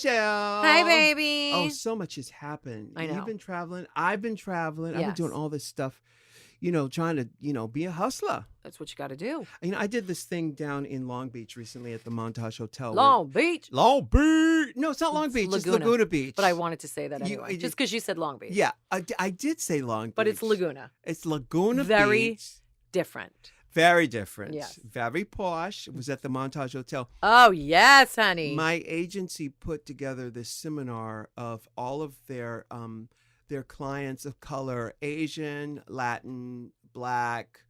Michelle. Hi, baby. Oh, so much has happened. I know. You've been traveling. I've been traveling. I've been Yes. doing all this stuff, trying to, be a hustler. That's what you got to do. I did this thing down in Long Beach recently at the Montage Hotel. Long Beach. Long Beach. No, it's not Long Beach. It's Laguna Beach. But I wanted to say that anyway, just because you said Long Beach. Yeah, I did say Long Beach. But it's Laguna. It's Laguna Very Beach. different. Very different. Yes. Very posh. It was at the Montage Hotel. Oh, yes, honey. My agency put together this seminar of all of their clients of color, Asian, Latin, Black,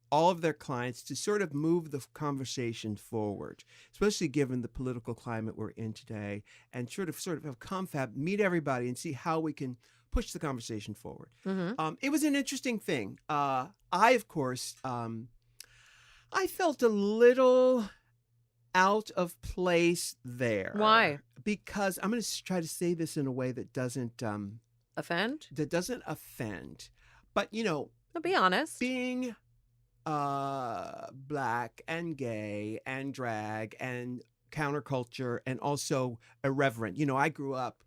all of their clients, to sort of move the conversation forward, especially given the political climate we're in today, and sort of have confab, meet everybody and see how we can push the conversation forward. Mm-hmm. It was an interesting thing. Of course, I felt a little out of place there. Why? Because I'm going to try to say this in a way that doesn't Offend? But I'll be honest. being Black and gay and drag and counterculture and also irreverent. I grew up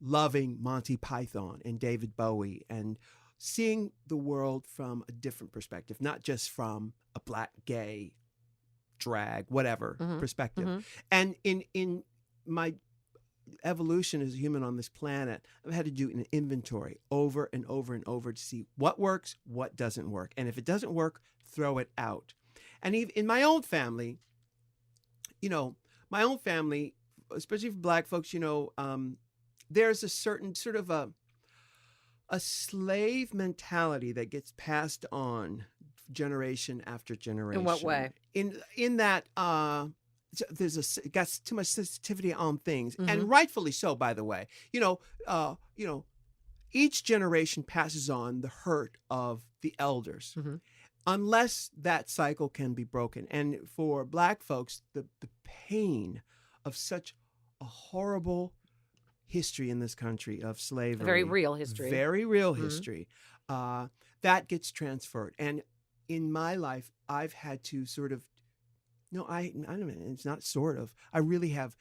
loving Monty Python and David Bowie and seeing the world from a different perspective, not just from a Black, gay, drag, whatever perspective. Mm-hmm. And in my evolution as a human on this planet, I've had to do an inventory over and over and over to see what works, what doesn't work. And if it doesn't work, throw it out. And even in my own family, especially for Black folks, there's a certain sort of a slave mentality that gets passed on generation after generation. In what way? In that got too much sensitivity on things, Mm-hmm. and rightfully so, by the way. Each generation passes on the hurt of the elders, Mm-hmm. unless that cycle can be broken. And for Black folks, the pain of such a horrible history in this country of slavery, A very real history. very real Mhm. history, that gets transferred. And in my life, I've had to sort of, I don't know, it's not sort of, I really have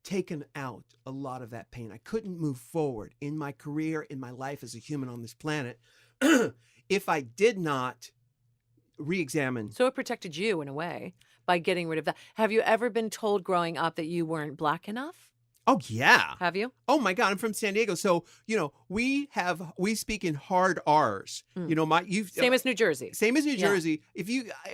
taken out a lot of that pain. I couldn't move forward in my career, in my life as a human on this planet, if I did not re-examine. So it protected you in a way by getting rid of that. Have you ever been told growing up that you weren't Black enough? Oh, yeah. Have you? Oh my God, I'm from San Diego. So, we speak in hard R's. Same as New Jersey. Same as New Yeah. Jersey.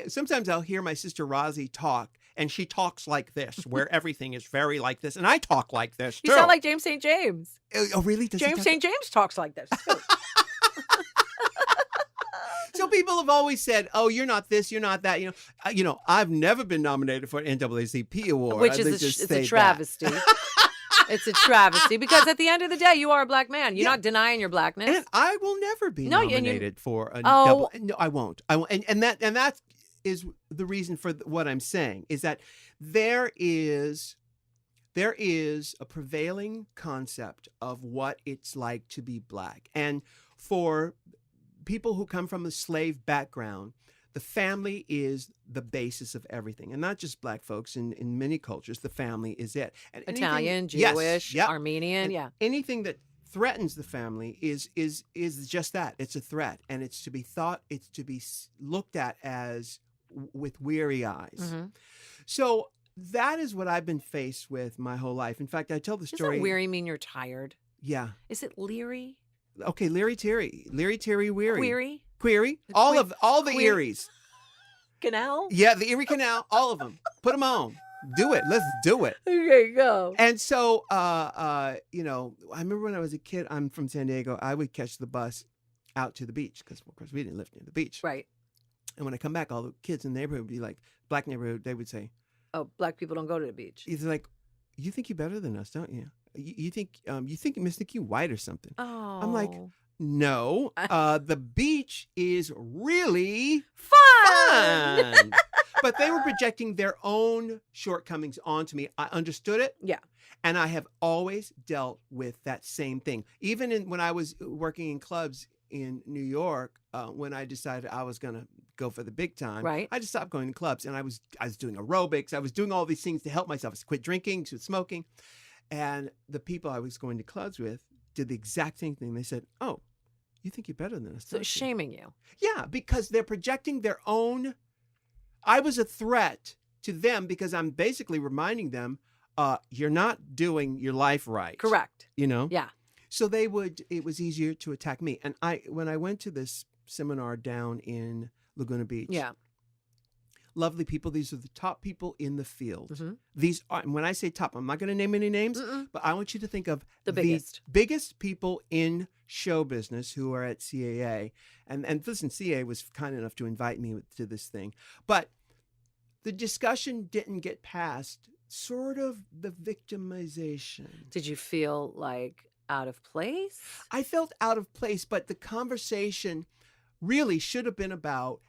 Sometimes I'll hear my sister Rosie talk, and she talks like this, where everything is very like this, and I talk like this too. You sound like James St. James. Oh, really? Does he James talk- St. James talks like this too. So people have always said, "Oh, you're not this, you're not that." I've never been nominated for an NAACP award, Which is Let's just it's say a that. travesty. It's a travesty because at the end of the day, you are a Black man. You're Yeah. not denying your Blackness. And I will never be No, and you- nominated for a Oh. double. No, I won't. And that is the reason for what I'm saying is that there is a prevailing concept of what it's like to be Black, and for people who come from a slave background, the family is the basis of everything, and not just Black folks. In many cultures, the family is it. And Italian, yes, Jewish, yep. Armenian, And yeah. anything that threatens the family is just that. It's a threat, and it's to be thought, it's to be looked at as with weary eyes. Mhm. So that is what I've been faced with my whole life. In fact, I tell the story. Doesn't weary mean you're tired? Yeah. Is it leery? Okay, Leary Terry, weary. Query? Query. The All que- the que- Eries. Canal? Yeah, the Erie Canal, all of them. Put them on. Do it. Let's do it. Okay, go. And so, I remember when I was a kid, I'm from San Diego, I would catch the bus out to the beach because, of course, we didn't live near the beach. Right. And when I come back, all the kids in the neighborhood would be like, Black neighborhood, they would say, Oh, Black people don't go to the beach. it's like, you think you're better than us, don't you? You think mistake you white or something. Oh. I'm like, no, the beach is really fun. fun. But they were projecting their own shortcomings onto me. I understood it. Yeah. And I have always dealt with that same thing. Even when I was working in clubs in New York, when I decided I was going to go for the big time, Right. I just stopped going to clubs, and I was doing aerobics. I was doing all these things to help myself. I quit drinking, to smoking. And the people I was going to clubs with did the exact same thing. They said, "Oh, you think you're better than us, So don't you?" shaming you. Yeah, because they're projecting their own. I was a threat to them because I'm basically reminding them, you're not doing your life right. Correct. You know? Yeah. So it was easier to attack me. And when I went to this seminar down in Laguna Beach, Yeah. lovely people. These are the top people in the field. Mm-hmm. These are, and when I say top, I'm not going to name any names, Mm-mm. but I want you to think of The biggest. biggest people in show business who are at CAA. And listen, CAA was kind enough to invite me to this thing. But the discussion didn't get past sort of the victimization. Did you feel like out of place? I felt out of place, but the conversation really should have been about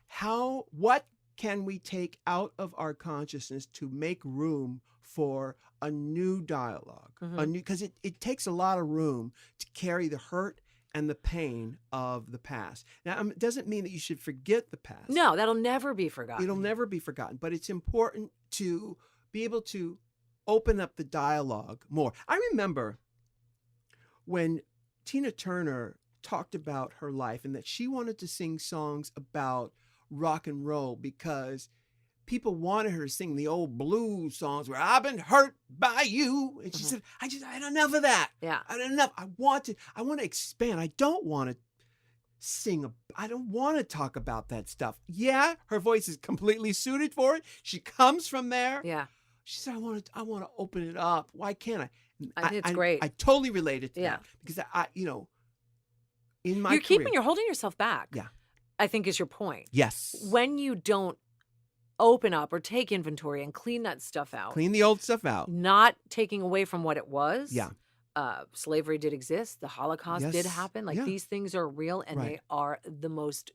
what can we take out of our consciousness to make room for a new dialogue, because it takes a lot of room to carry the hurt and the pain of the past. Now, it doesn't mean that you should forget the past. No, that'll never be forgotten. It'll never be forgotten, but it's important to be able to open up the dialogue more. I remember when Tina Turner talked about her life and that she wanted to sing songs about rock and roll because people wanted her to sing the old blues songs where I've been hurt by you. And she said, I had enough of that. Yeah. I had enough. I want to expand. I don't want to sing. I don't want to talk about that stuff. Yeah, her voice is completely suited for it. She comes from there. Yeah. She said, I want to open it up. Why can't I? I think it's great. I totally related to Yeah. that because in my You're holding yourself back. Yeah. I think is your point. Yes. When you don't open up or take inventory and clean that stuff out, Clean the old stuff out. not taking away from what it was. Yeah. Slavery did exist. The Holocaust did Yes. happen. Like Yeah. these things are real and Right. they are the most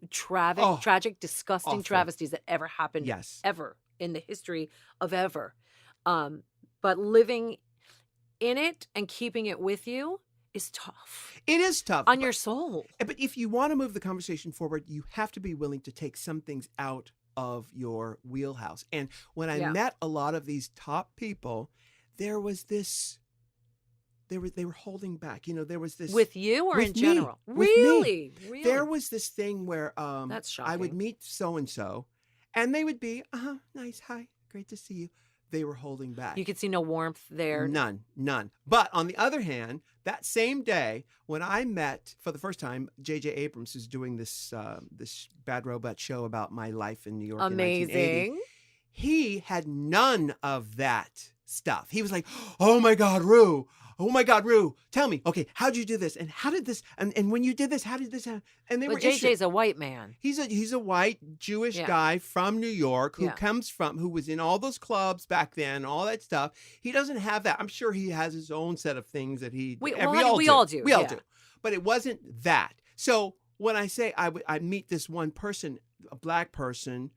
tragic, disgusting awful. travesties that ever happened Yes. ever in the history of ever. But living in it and keeping it with you is tough It is tough. on your soul. But if you want to move the conversation forward, you have to be willing to take some things out of your wheelhouse. And when I met a lot of these top people, there was this. They were holding back. There was this With you or with in me, general? with me. Really? Really? There was this thing where That's I would shocking. meet so and so, and they would be, nice, hi, great to see you. They were holding back. You could see no warmth there. None. But on the other hand, that same day when I met for the first time J.J. Abrams, who's doing this Bad Robot show about my life in New York in 1980, Amazing. he had none of that stuff. He was like, "Oh my God, Rue. Oh my God, Rue. Tell me, okay, how'd you do this? And how did this? And when you did this, how did this happen?" And they But were JJ's a white man. He's a white Jewish Yeah. guy from New York who Yeah. who was in all those clubs back then, all that stuff. He doesn't have that. I'm sure he has his own set of things that We all do. We all Yeah. do. But it wasn't that. So when I say I meet this one person, a black person,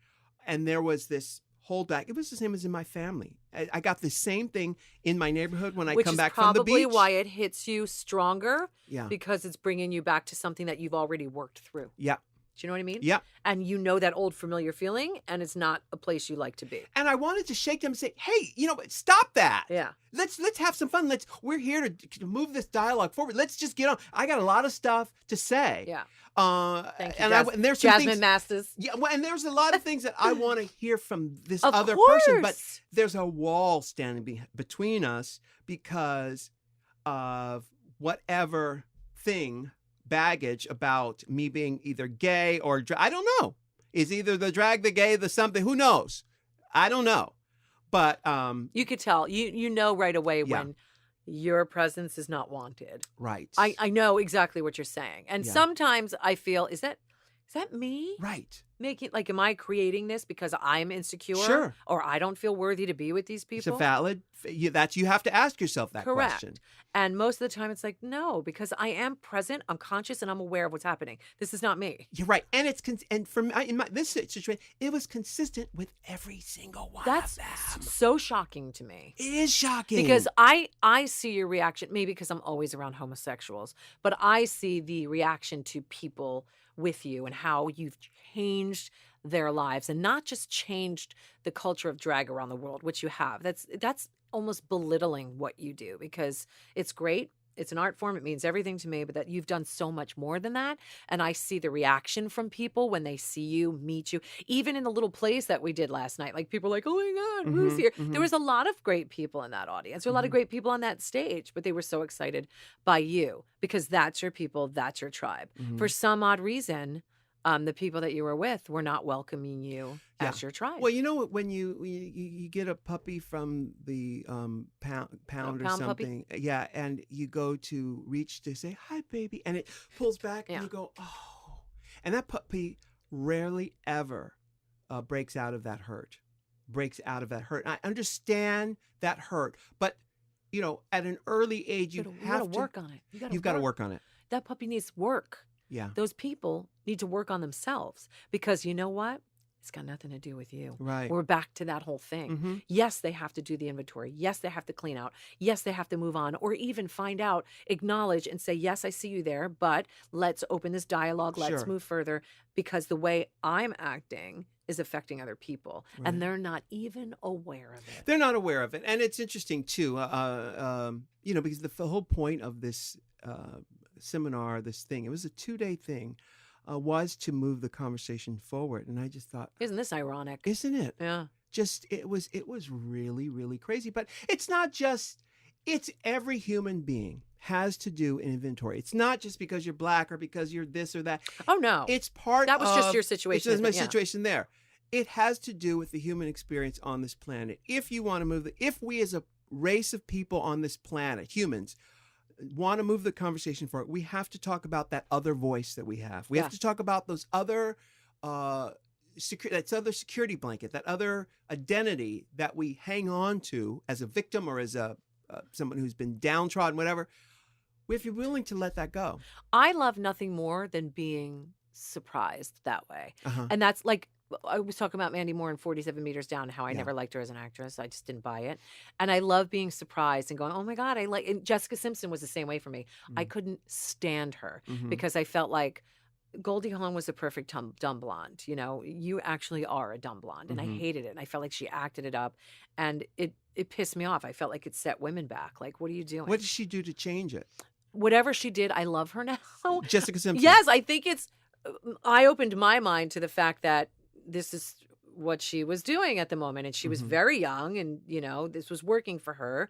and there was this holdback, it was the same as in my family. I got the same thing in my neighborhood when I Which come is back from the probably beach. why it hits you stronger, Yeah. because it's bringing you back to something that you've already worked through. Yeah. Do you know what I mean? Yeah. And you know that old familiar feeling, and it's not a place you like to be. And I wanted to shake them and say, "Hey, stop that. Yeah. Let's have some fun. We're here to move this dialogue forward. Let's just get on. I got a lot of stuff to say." Yeah. And Thank you, and there's some Jasmine things, Masters. yeah, well, and there's a lot of things that I want to hear from this Of other course. person, but there's a wall standing between us because of whatever baggage about me being either gay or I don't know. Is either the drag, the gay, the something? Who knows? I don't know. But You could tell. You know right away Yeah. when your presence is not wanted. right. I know exactly what you're saying. And Yeah. sometimes I feel, is that me? Right. Making, like, am I creating this because I'm insecure? Sure. Or I don't feel worthy to be with these It's people? a valid. You have to ask yourself that Correct. question. And most of the time it's like, no, because I am present, I'm conscious, and I'm aware of what's happening. This is not me. You're right, and and for me, in this situation, it was consistent with every single one That's of them. so shocking to me. It is shocking Because I see your reaction, maybe because I'm always around homosexuals, but I see the reaction to people with you and how you've changed their lives, and not just changed the culture of drag around the world, which you have. That's almost belittling what you do, because it's great. It's an art form. It means everything to me, but that you've done so much more than that. And I see the reaction from people when they see you, meet you, even in the little plays that we did last night. Like, people are like, oh my God, Rue's here. There was a lot of great people in that audience. There were a lot of great people on that stage, but they were so excited by you, because that's your people, that's your tribe. For some odd reason, the people that you were with were not welcoming you as your tribe. Well, you know what? When you get a puppy from the pound or pound puppy? something, yeah, and you go to reach to say hi, baby, and it pulls back, and you go, oh, and that puppy rarely ever breaks out of that hurt. And I understand that hurt, but at an early age, you have to work on it. You've got to work on it. That puppy needs work. Yeah. Those people need to work on themselves, because you know what? It's got nothing to do with you. Right. We're back to that whole thing. Yes, they have to do the inventory. Yes, they have to clean out. Yes, they have to move on, or even find out, acknowledge and say, yes, I see you there, but let's open this dialogue. Let's move further, because the way I'm acting is affecting other people, and they're not even aware of it. They're not aware of it. And it's interesting too, because the whole point of this seminar, this thing, it was a 2-day thing, was to move the conversation forward. And I just thought, isn't this ironic? Isn't it? Yeah. Just it was really, really crazy. But it's not just, it's every human being has to do an inventory. It's not just because you're Black or because you're this or that. Oh no. It's part that was of, just your situation. It's my situation there. It has to do with the human experience on this planet. If you want to move if we as a race of people on this planet, humans, want to move the conversation forward, we have to talk about that other voice that we have. We have to talk about those other that other security blanket, that other identity that we hang on to as a victim or as a someone who's been downtrodden, whatever. If you're willing to let that go. I love nothing more than being surprised that way. And that's like, I was talking about Mandy Moore in 47 Meters Down, how I never liked her as an actress. I just didn't buy it. And I love being surprised and going, oh my God, and Jessica Simpson was the same way for me. I couldn't stand her because I felt like Goldie Hawn was a perfect dumb blonde. You actually are a dumb blonde. And I hated it. And I felt like she acted it up, and it pissed me off. I felt like it set women back. Like, what are you doing? What did she do to change it? Whatever she did, I love her now. Jessica Simpson. Yes, I think I opened my mind to the fact that this is what she was doing at the moment, and she was very young, and this was working for her.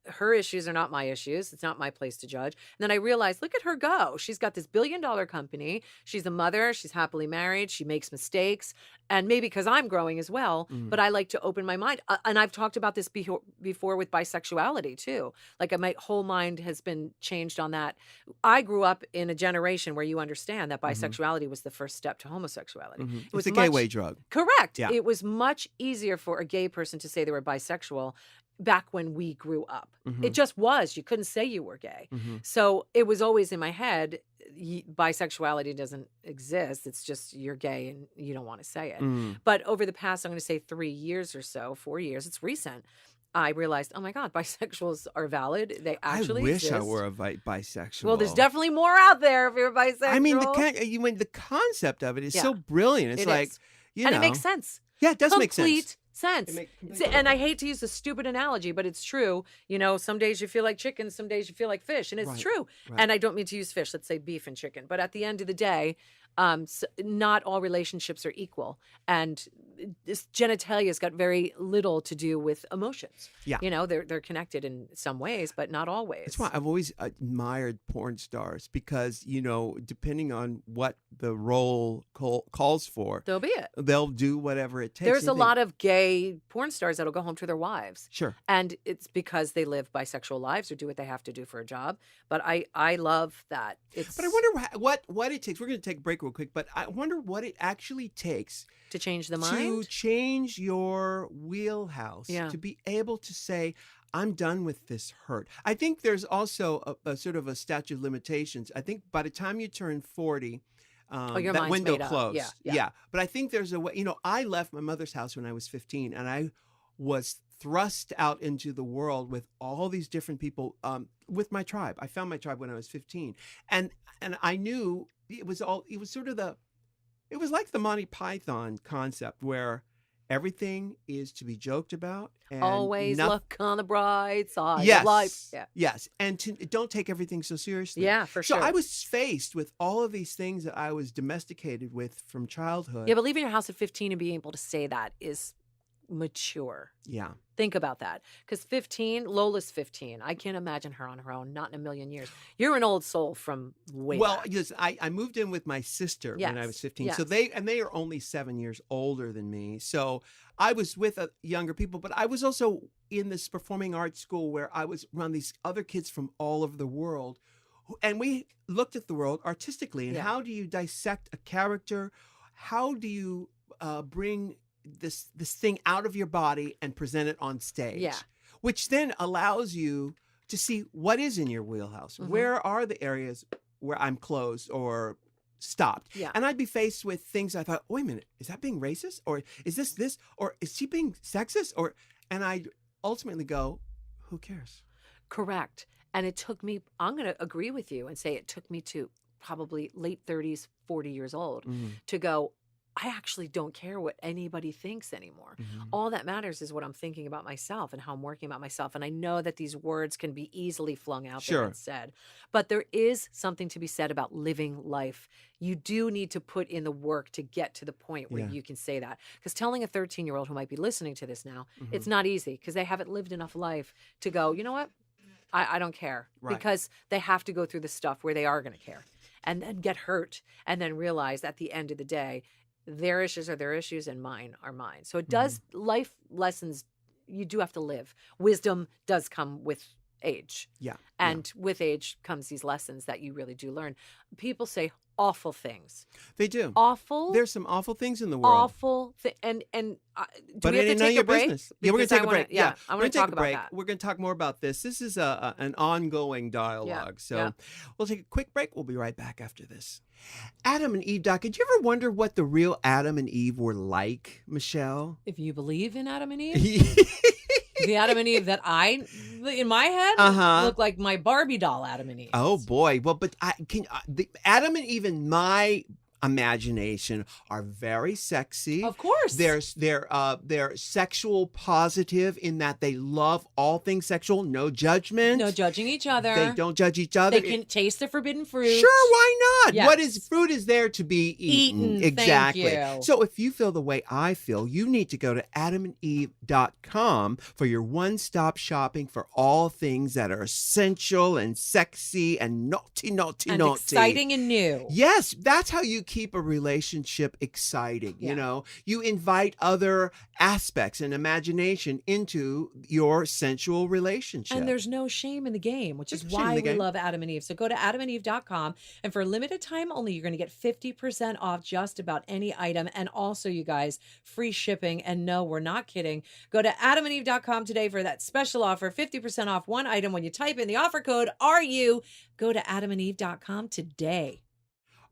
Her issues are not my issues. It's not my place to judge. And then I realized, look at her go. She's got this $1 billion company. She's a mother. She's happily married. She makes mistakes, and maybe because I'm growing as well, but I like to open my mind. And I've talked about this before with bisexuality too. Like, my whole mind has been changed on that. I grew up in a generation where you understand that bisexuality was the first step to homosexuality. It was a gateway drug. Correct. Yeah. It was much easier for a gay person to say they were bisexual back when we grew up. It just was. You couldn't say you were gay. So it was always in my head, bisexuality doesn't exist. It's just you're gay and you don't want to say it. But over the past, I'm going to say 3 years or so, 4 years, it's recent, I realized, oh my God, bisexuals are valid. They actually exist. exist. I wish I were a bisexual. Well, there's definitely more out there if you're bisexual. I mean, the concept of it is so brilliant. It's like, and it makes sense. Yeah, it does make sense. Complete sense. And I hate to use a stupid analogy, but it's true. Some days you feel like chicken, some days you feel like fish, and it's true. Right. And I don't mean to use fish. Let's say beef and chicken. But at the end of the day, not all relationships are equal, and this genitalia has got very little to do with emotions. Yeah, they're connected in some ways, but not always. That's why I've always admired porn stars, because depending on what the role calls for, they'll do whatever it takes. There's a lot of gay porn stars that'll go home to their wives. Sure, and it's because they live bisexual lives or do what they have to do for a job. But I love that. But I wonder what it takes. We're going to take a break real quick, but I wonder what it actually takes to change the mind, to change your wheelhouse, to be able to say, I'm done with this hurt. I think there's also a sort of a statute of limitations. I think by the time you turn 40, that window closed. Yeah. But I think there's a way, I left my mother's house when I was 15, and I was thrust out into the world with all these different people, with my tribe. I found my tribe when I was 15. And I knew it was like the Monty Python concept, where everything is to be joked about. And Always look on the bright side yes, of life. Yeah. yes. And don't take everything so seriously. Yeah, for sure. So I was faced with all of these things that I was domesticated with from childhood. Yeah, but leaving your house at 15 and being able to say that is mature. Yeah. Think about that. Because 15, Lola's 15. I can't imagine her on her own, not in a million years. You're an old soul from way back. Yes, I moved in with my sister when I was 15. Yes. So they are only 7 years older than me. So I was with younger people, but I was also in this performing arts school where I was around these other kids from all over the world. And we looked at the world artistically. And how do you dissect a character? How do you bring this thing out of your body and present it on stage? Yeah. Which then allows you to see what is in your wheelhouse. Where are the areas where I'm closed or stopped? Yeah. And I'd be faced with things I thought, wait a minute, is that being racist? Or is this? Or is she being sexist? And I'd ultimately go, who cares? Correct. And it took me, I'm going to agree with you and say it took me to probably late 30s, 40 years old to go, I actually don't care what anybody thinks anymore. All that matters is what I'm thinking about myself and how I'm working about myself. And I know that these words can be easily flung out there and said, but there is something to be said about living life. You do need to put in the work to get to the point where you can say that. Because telling a 13-year-old who might be listening to this now, it's not easy because they haven't lived enough life to go, you know what? I don't care. Because they have to go through the stuff where they are going to care and then get hurt and then realize at the end of the day, their issues are their issues and mine are mine. So it does, life lessons, you do have to live. Wisdom does come with age. Yeah. And with age comes these lessons that you really do learn. People say awful things. They do. Awful. There's some awful things in the world. Awful. And do but we have to take a break? Business. Yeah, we're going to take a break. Yeah, I want to talk about that. We're going to talk more about this. This is an ongoing dialogue. So we'll take a quick break. We'll be right back after this. Adam and Eve, Doc, did you ever wonder what the real Adam and Eve were like, Michelle? If you believe in Adam and Eve? The Adam and Eve that in my head, look like my Barbie doll Adam and Eve. Oh, boy. Well, but the Adam and Eve in my imagination are very sexy. Of course. They're sexual positive in that they love all things sexual, no judgment. No judging each other. They don't judge each other. They can taste the forbidden fruit. Sure, why not? Yes. Fruit is there to be eaten. Exactly. Thank you. So if you feel the way I feel, you need to go to adamandeve.com for your one-stop shopping for all things that are essential and sexy and naughty. Exciting and new. Yes, that's how you keep a relationship exciting. You know, you invite other aspects and imagination into your sensual relationship. And there's no shame in the game, which is why we love Adam and Eve. So go to adamandeve.com, and for a limited time only, you're going to get 50% off just about any item. And also, you guys, free shipping. And no, we're not kidding. Go to adamandeve.com today for that special offer, 50% off one item when you type in the offer code RU. Go to adamandeve.com today.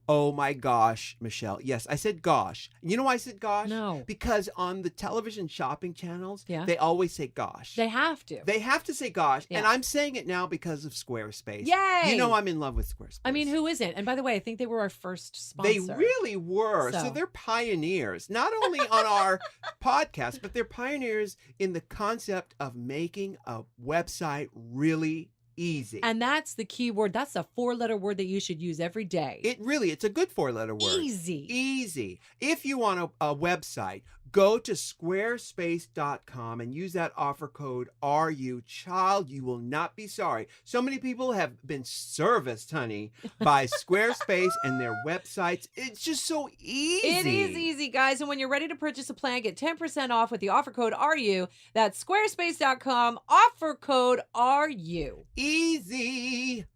Oh my gosh, Michelle. Yes, I said gosh. You know why I said gosh? No. Because on the television shopping channels, Yeah. they always say gosh. They have to. They have to say gosh. Yeah. And I'm saying it now because of Squarespace. Yay! You know I'm in love with Squarespace. I mean, who isn't? And by the way, I think they were our first sponsor. They really were. So they're pioneers, not only on our podcast, but they're pioneers in the concept of making a website really easy. And that's the key word. That's a 4-letter word that you should use every day. It's a good 4-letter word. Easy. If you want a website, go to squarespace.com and use that offer code RU. Child, you will not be sorry. So many people have been serviced, honey, by Squarespace and their websites. It's just so easy. It is easy, guys. And when you're ready to purchase a plan, get 10% off with the offer code RU. That's squarespace.com, offer code RU. Easy.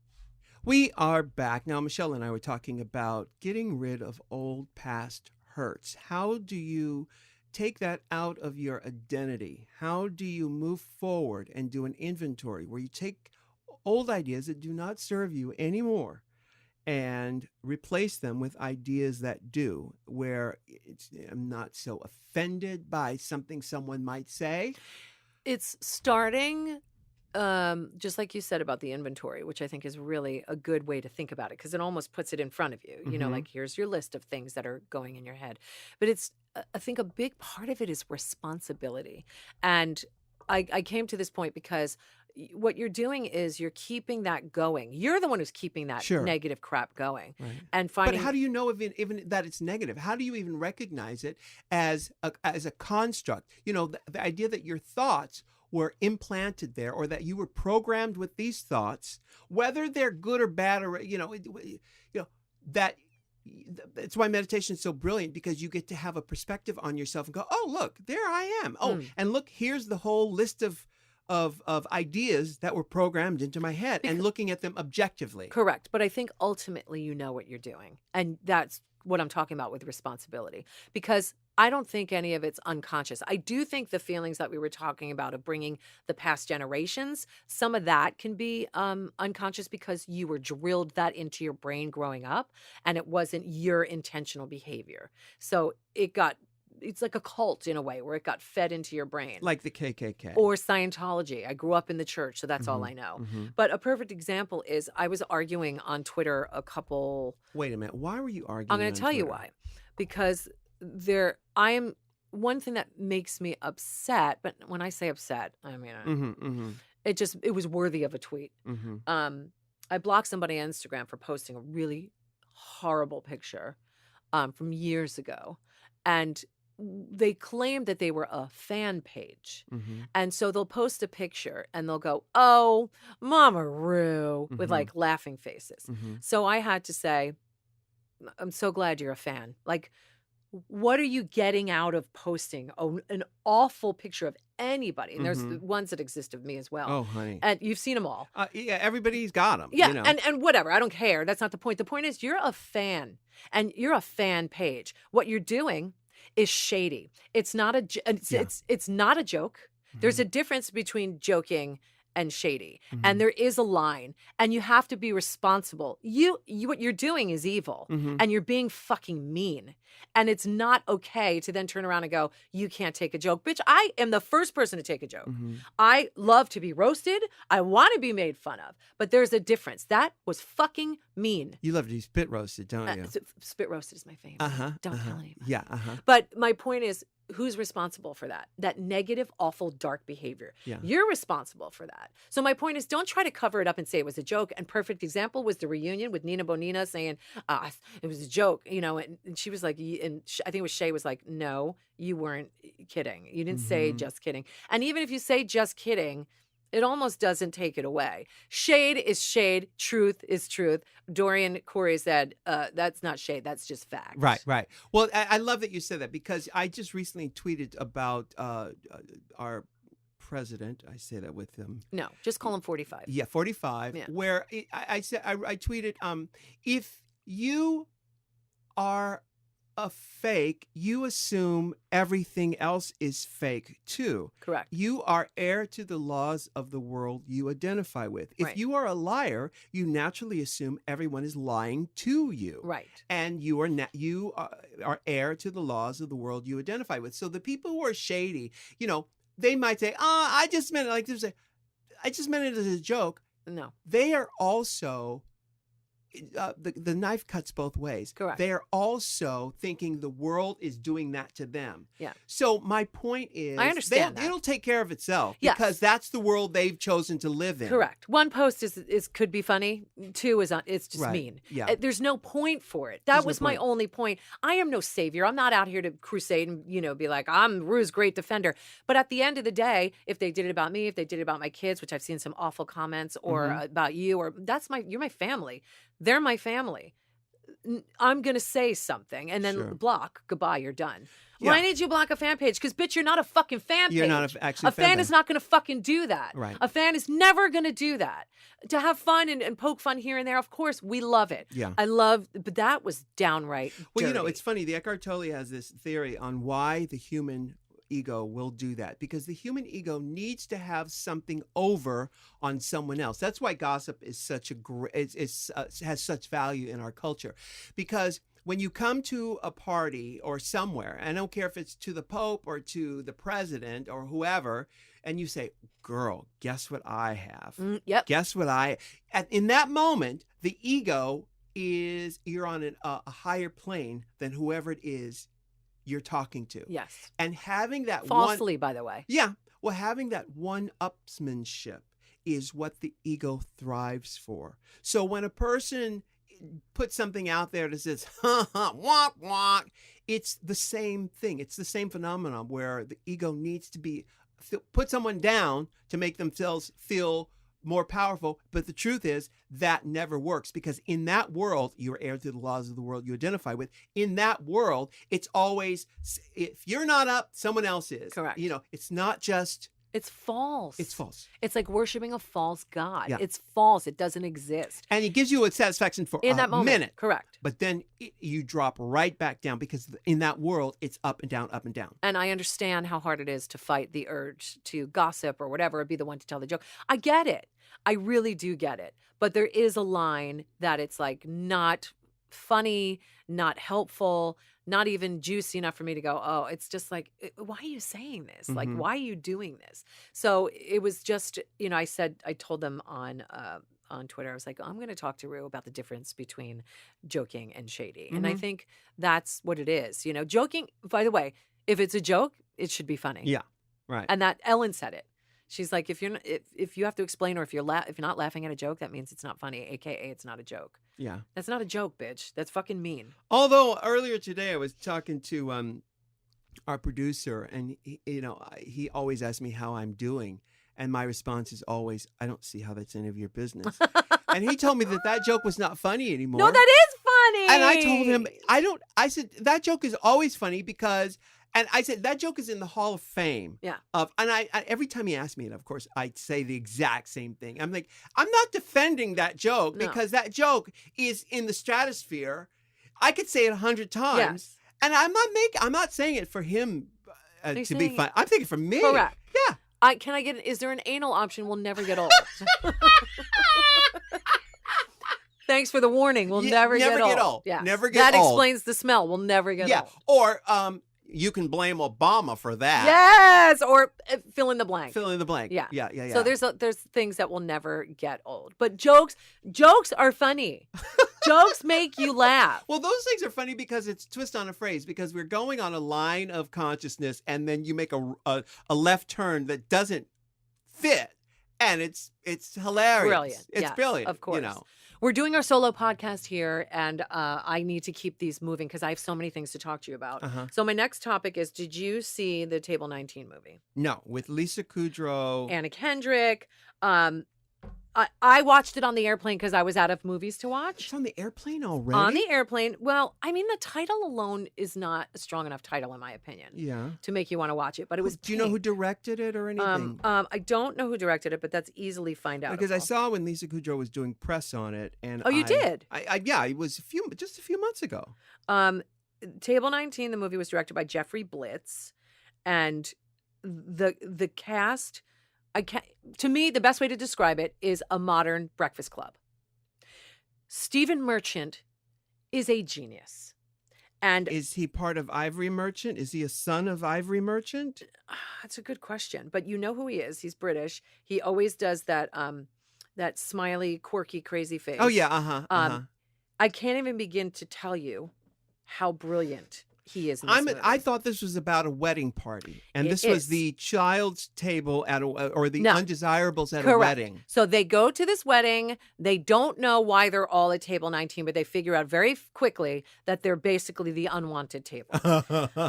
We are back. Now, Michelle and I were talking about getting rid of old past hurts. How do you take that out of your identity? How do you move forward and do an inventory where you take old ideas that do not serve you anymore and replace them with ideas that do, where I'm not so offended by something someone might say? It's starting Just like you said about the inventory, which I think is really a good way to think about it, because it almost puts it in front of you. You know, like here's your list of things that are going in your head. But it's, I think a big part of it is responsibility. And I came to this point because what you're doing is you're keeping that going. You're the one who's keeping that Sure. negative crap going. Right. And But finding how do you know even that it's negative? How do you even recognize it as a construct? You know, the idea that your thoughts were implanted there, or that you were programmed with these thoughts, whether they're good or bad, or that. That's why meditation is so brilliant, because you get to have a perspective on yourself and go, oh, look, there I am. Oh, and look, here's the whole list of ideas that were programmed into my head, and looking at them objectively. Correct. But I think ultimately you know what you're doing. And that's what I'm talking about with responsibility, because I don't think any of it's unconscious. I do think the feelings that we were talking about of bringing the past generations, some of that can be unconscious, because you were drilled that into your brain growing up, and it wasn't your intentional behavior. So it's like a cult in a way, where it got fed into your brain. Like the KKK. Or Scientology. I grew up in the church, so that's all I know. But a perfect example is I was arguing on Twitter Wait a minute. Why were you arguing? I'm going to tell you why. Because one thing that makes me upset, but when I say upset, I mean, it was worthy of a tweet. I blocked somebody on Instagram for posting a really horrible picture from years ago. And they claimed that they were a fan page. And so they'll post a picture and they'll go, oh, Mama Ru, with like laughing faces. So I had to say, I'm so glad you're a fan. Like, what are you getting out of posting an awful picture of anybody? And there's the ones that exist of me as well. Oh, honey. And you've seen them all. Yeah, everybody's got them. Yeah, you know. and whatever. I don't care. That's not the point. The point is you're a fan, and you're a fan page. What you're doing is shady. It's not it's not a joke. There's a difference between joking and shady, and there is a line, and you have to be responsible. You what you're doing is evil, and you're being fucking mean, and it's not okay to then turn around and go, you can't take a joke. Bitch, I am the first person to take a joke. I love to be roasted. I want to be made fun of, but there's a difference. That was fucking mean. You love to be spit roasted, don't you? Spit roasted is my favorite. Don't tell anybody. Yeah. But my point is, who's responsible for that? That negative, awful, dark behavior. Yeah. You're responsible for that. So my point is, don't try to cover it up and say it was a joke. And perfect example was the reunion with Nina Bonina saying it was a joke, and she was like, I think it was Shay was like, no, you weren't kidding. You didn't say just kidding. And even if you say just kidding, it almost doesn't take it away. Shade is shade. Truth is truth. Dorian Corey said, that's not shade. That's just fact. Right. Well, I love that you said that, because I just recently tweeted about our president. I say that with him. No, just call him 45. Yeah, 45. Yeah. Where I said, I tweeted, if you are a fake, you assume everything else is fake too. Correct. You are heir to the laws of the world you identify with. If Right. you are a liar, you naturally assume everyone is lying to you. Right. And you are heir to the laws of the world you identify with. So the people who are shady, they might say, I just meant it like this. I just meant it as a joke. No. They are also the knife cuts both ways. Correct. They are also thinking the world is doing that to them. Yeah. So my point is, I understand that. It'll take care of itself, Yes. because that's the world they've chosen to live in. Correct. One post is could be funny. Two is it's just Right. mean. Yeah. There's no point for it. There's That no was my point. only point. I am no savior. I'm not out here to crusade and be like, I'm Ru's great defender. But at the end of the day, if they did it about me, if they did it about my kids, which I've seen some awful comments, or about you, or you're my family. They're my family. I'm going to say something and then Sure. block. Goodbye, you're done. Yeah. Why did you block a fan page? Because, bitch, you're not a fucking fan page. You're not actually a fan is not going to fucking do that. Right. A fan is never going to do that. To have fun and poke fun here and there, of course, we love it. Yeah. But that was downright Well, dirty. it's funny. The Eckhart Tolle has this theory on why the human ego will do that, because the human ego needs to have something over on someone else. That's why gossip is such has such value in our culture, because when you come to a party or somewhere, I don't care if it's to the Pope or to the president or whoever, and you say, girl, guess what I have? Yep. Guess what in that moment, the ego is, you're on a higher plane than whoever it is you're talking to. Yes. And having that falsely, by the way. Yeah. Well, having that one-upsmanship is what the ego thrives for. So when a person puts something out there that says, wonk, wonk, it's the same thing. It's the same phenomenon where the ego needs to put someone down to make themselves feel more powerful. But the truth is that never works, because in that world, you're heir to the laws of the world you identify with. In that world, it's always, if you're not up, someone else is. Correct. It's not just... It's false. It's false. It's like worshiping a false god. Yeah. It's false. It doesn't exist. And it gives you a satisfaction for in that moment. Minute. Correct. But then you drop right back down, because in that world, it's up and down, up and down. And I understand how hard it is to fight the urge to gossip or whatever, or be the one to tell the joke. I get it. I really do get it. But there is a line that it's like not funny, not helpful, not even juicy enough for me to go, oh, it's just like, why are you saying this? Like, why are you doing this? So it was just, I told them on Twitter, I was like, I'm going to talk to Ru about the difference between joking and shady. And I think that's what it is. Joking, by the way, if it's a joke, it should be funny. Yeah, right. And that Ellen said it. She's like, if you have to explain, or if you're not laughing at a joke, that means it's not funny, aka it's not a joke. Yeah, that's not a joke, bitch. That's fucking mean. Although earlier today I was talking to our producer, and he always asks me how I'm doing, and my response is always, I don't see how that's any of your business. And he told me that joke was not funny anymore. No, that is funny. And I told him, I said that joke is always funny because. And I said, that joke is in the Hall of Fame. Yeah. And I every time he asked me, and of course, I'd say the exact same thing. I'm like, I'm not defending that joke, because that joke is in the stratosphere. I could say it 100 times. Yes. And I'm not saying it for him to be fun. I'm thinking for me. Correct. Yeah. Is there an anal option? We'll never get old. Thanks for the warning. We'll never get old. Yeah. Never get old. That explains the smell. We'll never get old. Or, you can blame Obama for that. Yes, or fill in the blank. Fill in the blank. Yeah. Yeah. So there's things that will never get old. But jokes are funny. Jokes make you laugh. Well, those things are funny because it's twist on a phrase, because we're going on a line of consciousness, and then you make a left turn that doesn't fit, and it's hilarious. Brilliant. It's brilliant. Of course. We're doing our solo podcast here, and I need to keep these moving because I have so many things to talk to you about. So my next topic is, did you see the Table 19 movie? No, with Lisa Kudrow. Anna Kendrick. I watched it on the airplane because I was out of movies to watch. It's on the airplane already? On the airplane. Well, I mean, the title alone is not a strong enough title, in my opinion. Yeah. To make you want to watch it. But it was. Do you know who directed it or anything? I don't know who directed it, but that's easily find out. Because I saw when Lisa Kudrow was doing press on it, and you did? Yeah, it was just a few months ago. Table 19, the movie was directed by Jeffrey Blitz, and the cast. To me, the best way to describe it is a modern Breakfast Club. Stephen Merchant is a genius. And is he part of Ivory Merchant? Is he a son of Ivory Merchant? That's a good question. But you know who he is. He's British. He always does that smiley, quirky, crazy face. Oh, yeah. I can't even begin to tell you how brilliant he is in this movie. I thought this was about a wedding party, and this was the child's table or the undesirables at a wedding. So they go to this wedding. They don't know why they're all at table 19, but they figure out very quickly that they're basically the unwanted table.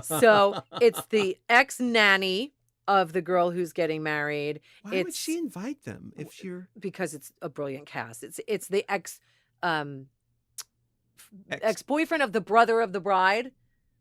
So it's the ex-nanny of the girl who's getting married. Why would she invite them if you're? Because it's a brilliant cast. It's the ex-boyfriend of the brother of the bride.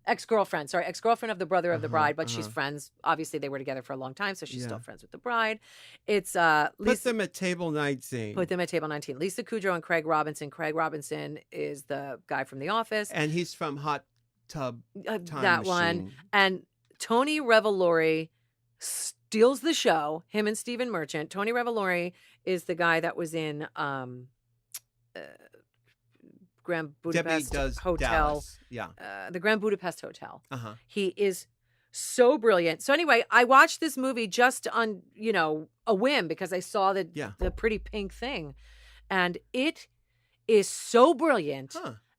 Ex-girlfriend of the brother of the bride, but she's friends. Obviously, they were together for a long time, so she's still friends with the bride. It's put them at table 19. Put them at table 19. Lisa Kudrow and Craig Robinson. Craig Robinson is the guy from The Office, and he's from Hot Tub Time that Machine. One. And Tony Revolori steals the show. Him and Stephen Merchant. Tony Revolori is the guy that was in Grand Debbie Budapest does Hotel. Dallas. Yeah. The Grand Budapest Hotel. Uh-huh. He is so brilliant. So anyway, I watched this movie just on, a whim because I saw the pretty pink thing. And it is so brilliant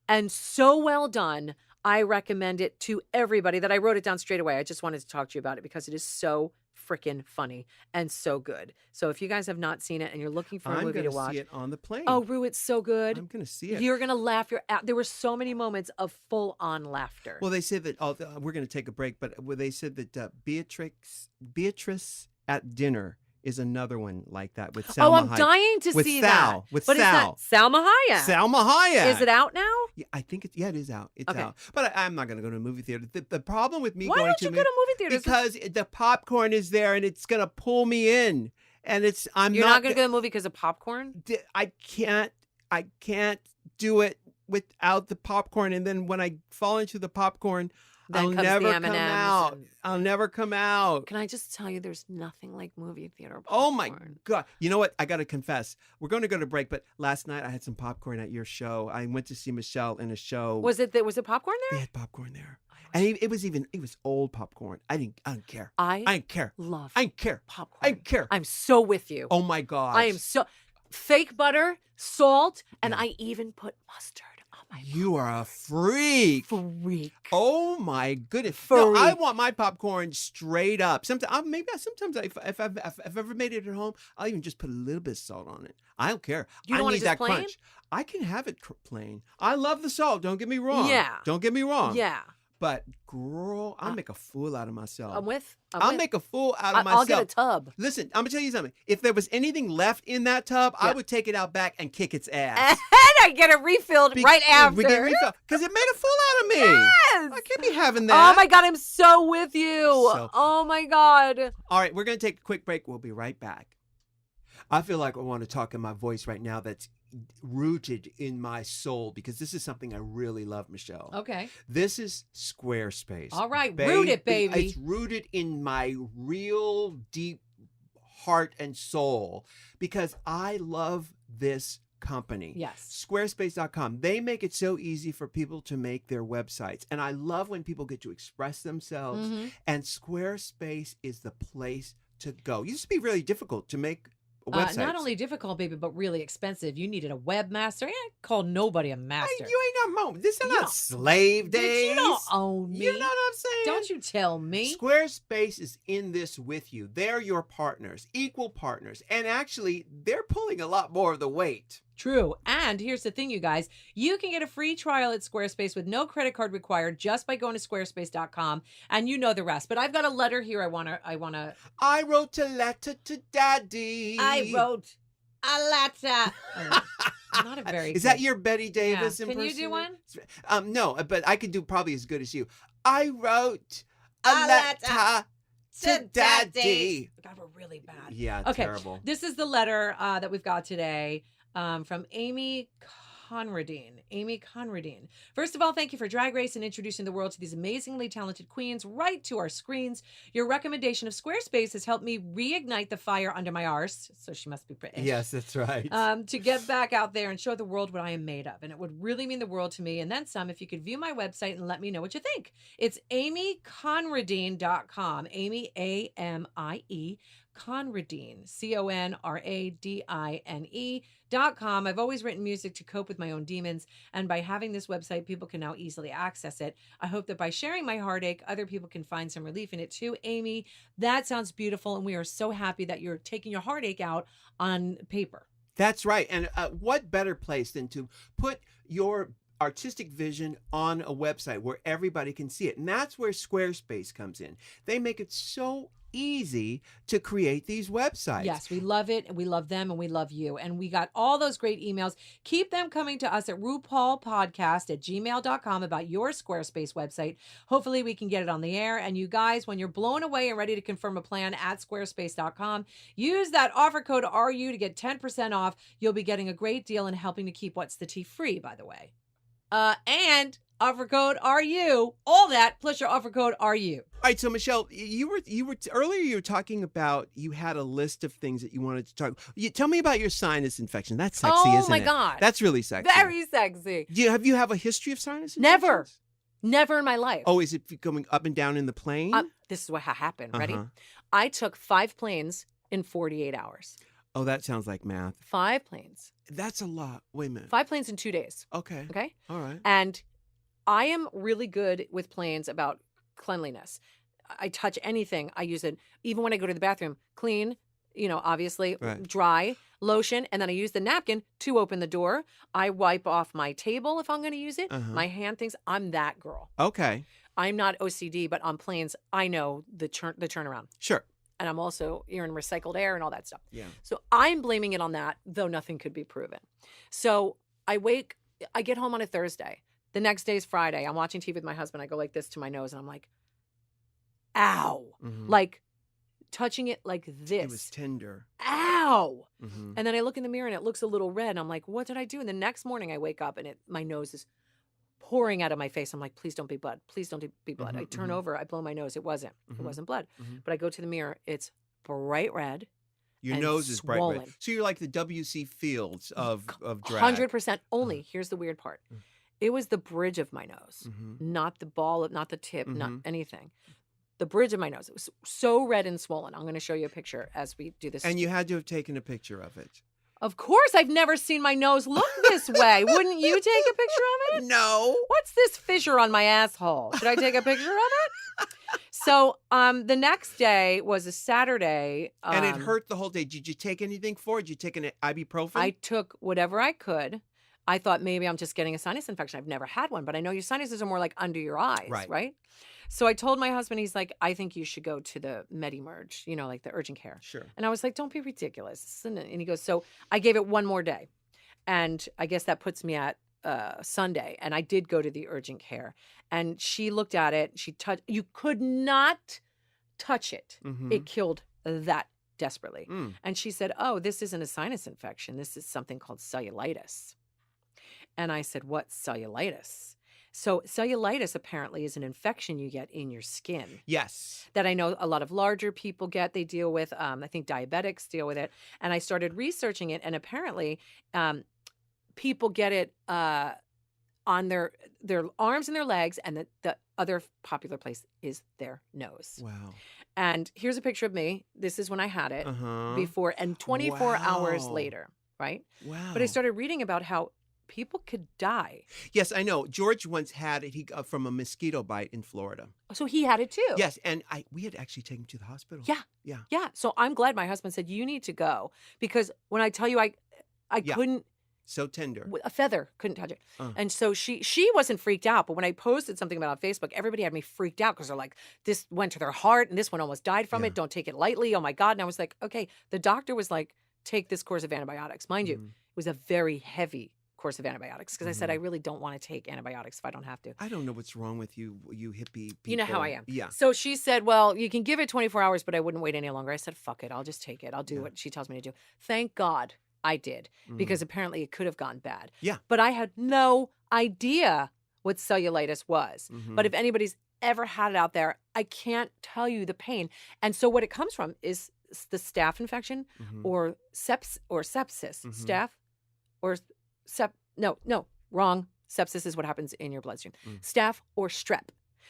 and so well done. I recommend it to everybody. That I wrote it down straight away. I just wanted to talk to you about it because it is so freaking funny and so good. So if you guys have not seen it and you're looking for a movie to watch, I'm going to see it on the plane. Oh, Rue, it's so good. I'm going to see it. You're going to laugh. There were so many moments of full-on laughter. Well, they said that we're going to take a break, but they said that Beatrice at Dinner is another one like that with Salma I'm Hayek. dying to see that. With but Sal. Is that Salma Hayek? Salma Hayek. Is it out now? Yeah, I think it is out. It's Okay. out. But I'm not going to go to a movie theater. The problem with me Why going don't to you go to movie theaters? because the popcorn is there and it's going to pull me in. And You're not going to go to the movie because of popcorn? I can't do it without the popcorn. And then when I fall into the popcorn, I'll never come out. I'll never come out. Can I just tell you, there's nothing like movie theater popcorn. Oh my God. You know what? I got to confess. We're going to go to break, but last night I had some popcorn at your show. I went to see Michelle in a show. Was it popcorn there? They had popcorn there. And it was old popcorn. I don't care. I don't care. Love I don't care. popcorn. I don't care. I'm so with you. Oh my God. I am so fake butter, salt, and I even put mustard on my You are a freak. freak. Oh my goodness. Freak. No, I want my popcorn straight up. Sometimes if I've ever made it at home, I'll even just put a little bit of salt on it. I don't care. You don't I want need it just that plain? crunch. I can have it plain. I love the salt. Don't get me wrong. Yeah. Don't get me wrong. Yeah. But girl, I'll make a fool out of myself. I'll make a fool out of myself. I'll get a tub. Listen, I'm gonna tell you something. If there was anything left in that tub, I would take it out back and kick its ass. And I get it refilled right after. We get refilled because it made a fool out of me. Yes. I can't be having that. Oh my God, I'm so with you. Oh my God. All right, we're gonna take a quick break. We'll be right back. I feel like I want to talk in my voice right now that's rooted in my soul because this is something I really love, Michelle. Okay. This is Squarespace. All right, root it, baby. It's rooted in my real deep heart and soul because I love this company. Yes. Squarespace.com. They make it so easy for people to make their websites. And I love when people get to express themselves. Mm-hmm. And Squarespace is the place to go. It used to be really difficult to make websites. Not only difficult, baby, but really expensive. You needed a webmaster. I called nobody a master. Hey, you ain't got moment. This is not slave days. You don't own me. You know what I'm saying? Don't you tell me. Squarespace is in this with you. They're your partners, equal partners. And actually, they're pulling a lot more of the weight. True. And here's the thing, you guys. You can get a free trial at Squarespace with no credit card required just by going to squarespace.com. And you know the rest. But I've got a letter here I want to... I wrote a letter to Daddy. I wrote a letter. Not a very Is that your Betty Davis impersonation? Can you do one? No, but I could do probably as good as you. I wrote a letter to Daddy. God, we're really bad. Yeah, okay. Terrible. This is the letter that we've got today. From Amy Conradine. Amy Conradine. First of all, thank you for Drag Race and introducing the world to these amazingly talented queens right to our screens. Your recommendation of Squarespace has helped me reignite the fire under my arse. So she must be British. Yes, that's right. To get back out there and show the world what I am made of. And it would really mean the world to me. And then some if you could view my website and let me know what you think. It's amyconradine.com. Amy, A-M-I-E. Conradine, CONRADINE.com. I've always written music to cope with my own demons, and by having this website, people can now easily access it. I hope that by sharing my heartache, other people can find some relief in it too. Amy, that sounds beautiful, and we are so happy that you're taking your heartache out on paper. That's right. And what better place than to put your artistic vision on a website where everybody can see it. And that's where Squarespace comes in. They make it so easy to create these websites. Yes, we love it, and we love them, and we love you. And we got all those great emails. Keep them coming to us at RuPaulPodcast@gmail.com about your Squarespace website. Hopefully we can get it on the air. And you guys, when you're blown away and ready to confirm a plan at squarespace.com, use that offer code RU to get 10% off. You'll be getting a great deal and helping to keep What's the Tea free, by the way. And offer code RU, all that plus your offer code RU. right, so Michelle, you were earlier. You were talking about you had a list of things that you wanted to talk. Tell me about your sinus infection. That's sexy, Oh isn't my it? God. That's really sexy. Very sexy. Have you have a history of sinus Never. infections? Never in my life. Oh, is it going up and down in the plane? This is what happened. Ready? Uh-huh. I took 5 planes in 48 hours. Oh, that sounds like math. 5 planes. That's a lot. Wait a minute. 5 planes in 2 days. Okay. Okay? All right. And I am really good with planes about cleanliness. I touch anything. I use it. Even when I go to the bathroom, clean, obviously, Right. dry, lotion, and then I use the napkin to open the door. I wipe off my table if I'm going to use it. Uh-huh. My hand things. I'm that girl. Okay. I'm not OCD, but on planes, I know the turnaround. Sure. And I'm also, you're in recycled air and all that stuff. Yeah. So I'm blaming it on that, though nothing could be proven. So I get home on a Thursday. The next day is Friday. I'm watching TV with my husband. I go like this to my nose and I'm like, ow. Mhm. Like touching it like this. It was tender. Ow. Mhm. And then I look in the mirror and it looks a little red. And I'm like, what did I do? And the next morning I wake up and my nose is pouring out of my face. I'm like, please don't be blood. Please don't be blood. Mhm, I turn mhm. over. I blow my nose. It wasn't. It Mhm. wasn't blood. Mhm. But I go to the mirror. It's bright red. Your and nose is bright red. swollen. So you're like the W.C. Fields of drag. 100% only. Here's the weird part. Mm. It was the bridge of my nose, Mhm. not the ball, not the tip, not Mhm. anything. The bridge of my nose. It was so red and swollen. I'm going to show you a picture as we do this. And you had to have taken a picture of it. Of course, I've never seen my nose look this way. Wouldn't you take a picture of it? No. What's this fissure on my asshole? Should I take a picture of it? So the next day was a Saturday. And it hurt the whole day. Did you take anything for it? Did you take an ibuprofen? I took whatever I could. I thought maybe I'm just getting a sinus infection. I've never had one, but I know your sinuses are more like under your eyes, right? So I told my husband, he's like, I think you should go to the Medi-Merge, like the urgent care. Sure. And I was like, don't be ridiculous. And he goes, so I gave it one more day. And I guess that puts me at Sunday. And I did go to the urgent care. And she looked at it. You could not touch it. Mhm. It killed that desperately. Mm. And she said, oh, this isn't a sinus infection. This is something called cellulitis. And I said, what's cellulitis? So cellulitis apparently is an infection you get in your skin. Yes. That I know a lot of larger people get. They deal with, I think diabetics deal with it. And I started researching it. And apparently people get it on their arms and their legs. And the other popular place is their nose. Wow. And here's a picture of me. This is when I had it Uh-huh. before and 24 hours Wow. later, right? Wow. But I started reading about how people could die. Yes, I know. George once had it from a mosquito bite in Florida. So he had it too. Yes, and we had actually taken him to the hospital. Yeah. Yeah. Yeah. So I'm glad my husband said, you need to go. Because when I tell you I Yeah. couldn't, So tender. a feather couldn't touch it. Uh. And so she wasn't freaked out. But when I posted something about it on Facebook, everybody had me freaked out because they're like, this went to their heart and this one almost died from Yeah. it. Don't take it lightly. Oh my God. And I was like, okay. The doctor was like, take this course of antibiotics. Mind you, Mhm. it was a very heavy course of antibiotics because I said, Mhm. I really don't want to take antibiotics if I don't have to. I don't know what's wrong with you hippie people. You know how I am. Yeah. So she said, well, you can give it 24 hours, but I wouldn't wait any longer. I said, fuck it. I'll just take it. I'll do Yeah. what she tells me to do. Thank God I did Mhm. because apparently it could have gone bad. Yeah. But I had no idea what cellulitis was. Mhm. But if anybody's ever had it out there, I can't tell you the pain. And so what it comes from is the staph infection Mhm. or sepsis. Mhm. Staph or no, wrong. Sepsis is what happens in your bloodstream. Mm. Staph or strep.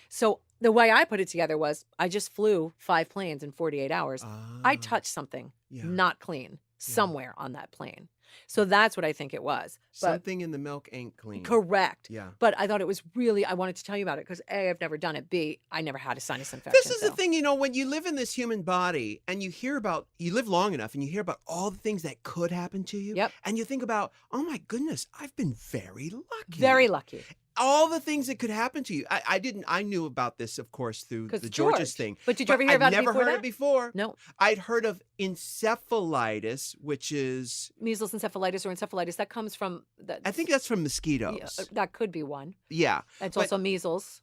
So the way I put it together was I just flew 5 planes in 48 hours. I Ah, touched something yeah. not clean somewhere on that plane. So that's what I think it was. But Something in the milk ain't clean. correct. Yeah. But I thought it was really, I wanted to tell you about it because A, I've never done it. B, I never had a sinus infection. This is the so. thing, when you live in this human body and you live long enough and you hear about all the things that could happen to you. Yep. And you think about, oh my goodness, I've been very lucky. Very lucky. All the things that could happen to you. I knew about this, of course, through 'Cause the George's George. thing. But did you ever hear about it I'd never before heard that? it before. No. I'd heard of encephalitis, which is, Measles encephalitis or encephalitis, that comes from, I think that's from yeah, mosquitoes. that could be one. Yeah. It's But- also measles.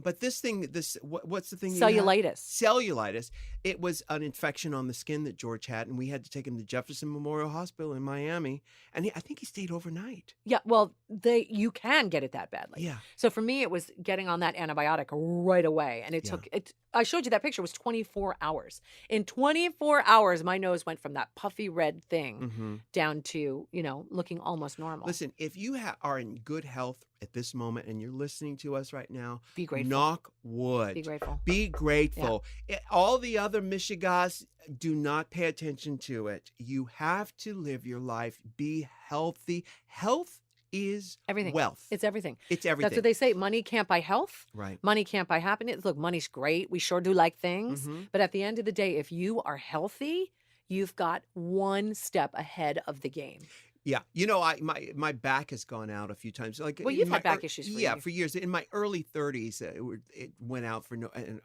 But this thing, what's the thing? You had? Cellulitis. Cellulitis. It was an infection on the skin that George had, and we had to take him to Jefferson Memorial Hospital in Miami, and I think he stayed overnight. Yeah, well, you can get it that badly. Yeah. So for me, it was getting on that antibiotic right away, and it took it. I showed you that picture. It was 24 hours. In 24 hours, my nose went from that puffy red thing down to looking almost normal. Listen, if you are in good health at this moment and you're listening to us right now, be grateful. Knock wood. Be grateful. Be grateful. Yeah. All the other Michigas, do not pay attention to it. You have to live your life. Be healthy. Health is everything. Wealth. It's everything. It's everything. That's what they say. Money can't buy health. Right. Money can't buy happiness. Look, money's great. We sure do like things. But at the end of the day, if you are healthy, you've got one step ahead of the game. Yeah, my back has gone out a few times. Like, well, you've had back issues. For years. In my early 30s, it went out for no. And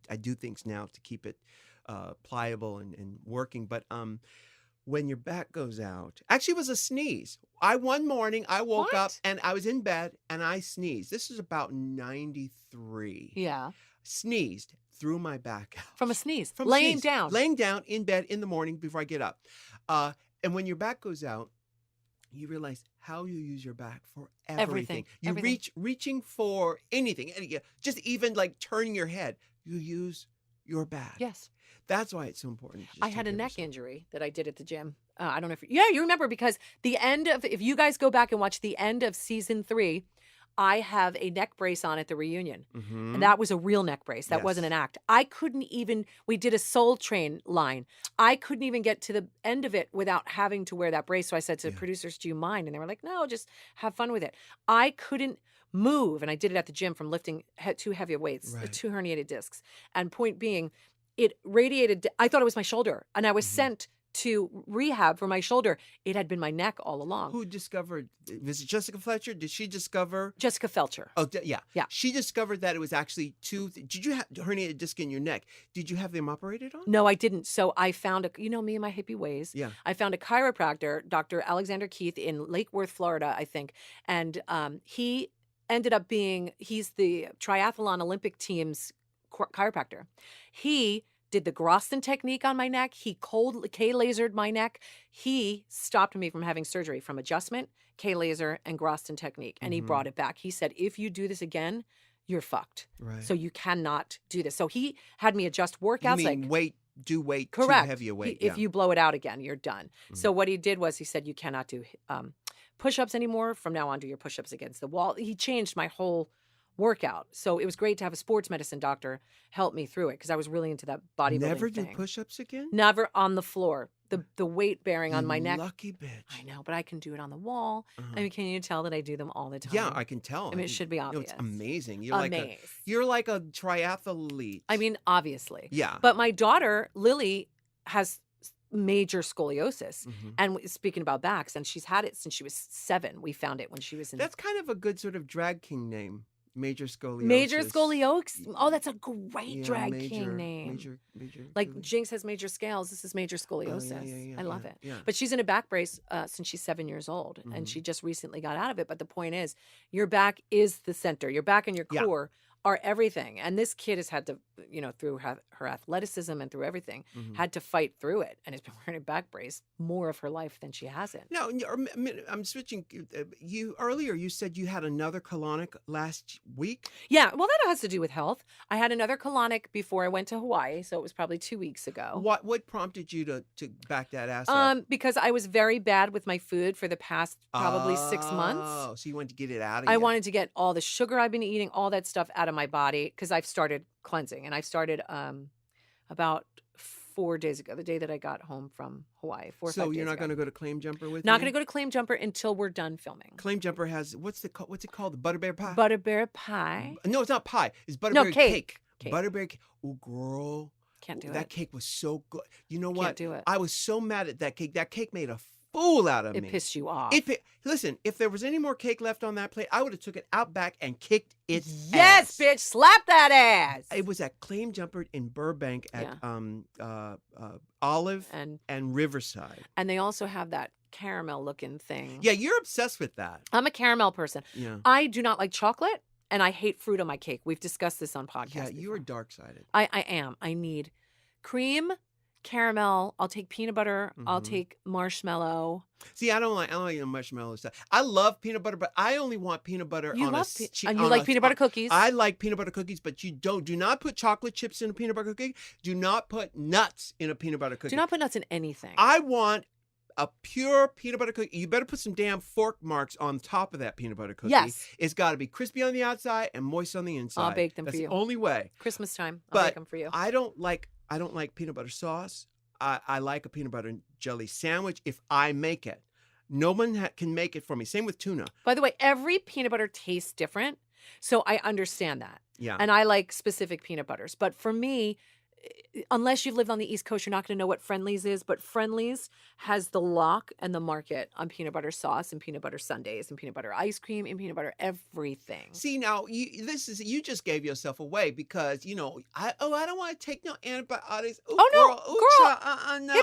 I do things now to keep it pliable and working. But when your back goes out, actually, it was a sneeze. One morning I woke up and I was in bed and I sneezed. This is about 93. Yeah, sneezed, threw my back out from a sneeze. Laying down in bed in the morning before I get up. And when your back goes out, you realize how you use your back for everything. You reaching for anything, just even like turning your head. You use your back. Yes. That's why it's so important. I had a neck injury that I did at the gym. I don't know if you remember, because if you guys go back and watch the end of season 3, I have a neck brace on at the reunion. And that was a real neck brace. That wasn't an act. We did a Soul Train line. I couldn't even get to the end of it without having to wear that brace. So I said to the producers, do you mind? And they were like, no, just have fun with it. I couldn't move. And I did it at the gym from lifting 2 heavy weights, 2 herniated discs. And point being, it radiated. I thought it was my shoulder. And I was sent to rehab for my shoulder. It had been my neck all along. Who discovered? Was it Jessica Fletcher? Did she discover? Jessica Felcher. Oh, yeah. She discovered that it was actually 2. Did you have herniated disc in your neck? Did you have them operated on? No, I didn't. So I found me and my hippie ways. Yeah. I found a chiropractor, Dr. Alexander Keith, in Lake Worth, Florida, I think. And he ended up he's the triathlon Olympic team's chiropractor. He did the Groston technique on my neck. He K-lasered my neck. He stopped me from having surgery from adjustment, K-laser, and Groston technique. And he brought it back. He said, if you do this again, you're fucked. Right. So you cannot do this. So he had me adjust workouts. You mean do weight correct. Too heavy a weight. If you blow it out again, you're done. So what he did was he said, you cannot do push-ups anymore. From now on, do your push-ups against the wall. He changed my whole workout. So it was great to have a sports medicine doctor help me through it, because I was really into that bodybuilding Never thing. do push-ups again? Never on the floor. The weight bearing on my neck. Lucky bitch. I know, but I can do it on the wall. I mean, can you tell that I do them all the time? Yeah, I can tell. I mean, it should be obvious. It's amazing. You're like a triathlete. I mean, obviously. Yeah. But my daughter, Lily, has major scoliosis. And speaking about backs, and she's had it since she was 7. We found it when she was in... That's kind of a good sort of drag king name. Major scoliosis. Major scoliosis. Oh, that's a great drag king name. Major. Like Jinx has major scales. This is major scoliosis. I love it. Yeah. But she's in a back brace since she's 7 years old, and she just recently got out of it. But the point is, your back is the center. Your back and your core are everything. And this kid has had to, through her athleticism and through everything, had to fight through it, and has been wearing a back brace more of her life than she hasn't. No, I'm switching. Earlier you said you had another colonic last week. Yeah, well, that has to do with health. I had another colonic before I went to Hawaii, so it was probably 2 weeks ago. What prompted you to back that ass up? Because I was very bad with my food for the past probably 6 months. Oh, so you wanted to get it out of you. I wanted to get all the sugar I've been eating, all that stuff out of my body, because I've started cleansing, and I've started about 4 days ago, the day that I got home from Hawaii. 4 or 5 days ago. So you're not going to go to Claim Jumper with me? Not going to go to Claim Jumper until we're done filming. Claim Jumper has what's it called? The Butterbear pie. Butterbear pie. No, it's not pie. It's Butterbear cake. Butterbear cake. Oh, girl. Can't do it. That cake was so good. You know what? Can't do it. I was so mad at that cake. That cake made a fool out of me. It pissed you off. Listen, if there was any more cake left on that plate, I would have took it out back and kicked its yes, ass. bitch, slap that ass. It was at Claim Jumper in Burbank at Olive and Riverside. And they also have that caramel looking thing. Yeah, you're obsessed with that. I'm a caramel person. Yeah. I do not like chocolate. and I hate fruit on my cake. We've discussed this on podcasts. Yeah, you are before. dark-sided. I am. I need cream, caramel. I'll take peanut butter. I'll take marshmallow. See, I don't like the marshmallow stuff. I love peanut butter, but I only want peanut butter You on love a and you like peanut butter cookies. I like peanut butter cookies, but do not put chocolate chips in a peanut butter cookie. Do not put nuts in a peanut butter cookie. Do not put nuts in anything. I want a pure peanut butter cookie. You better put some damn fork marks on top of that peanut butter cookie. Yes. It's got to be crispy on the outside and moist on the inside. I'll bake them That's for you. the only way. Christmas time. I'll But bake them for you. I don't like peanut butter sauce. I like a peanut butter and jelly sandwich if I make it. No one can make it for me. Same with tuna. By the way, every peanut butter tastes different. So I understand that. Yeah. And I like specific peanut butters. But for me, unless you've lived on the East Coast, you're not going to know what Friendly's is. But Friendly's has the lock and the market on peanut butter sauce and peanut butter sundaes and peanut butter ice cream and peanut butter everything. See, now you just gave yourself away because I don't want to take no antibiotics. Ooh, girl, no,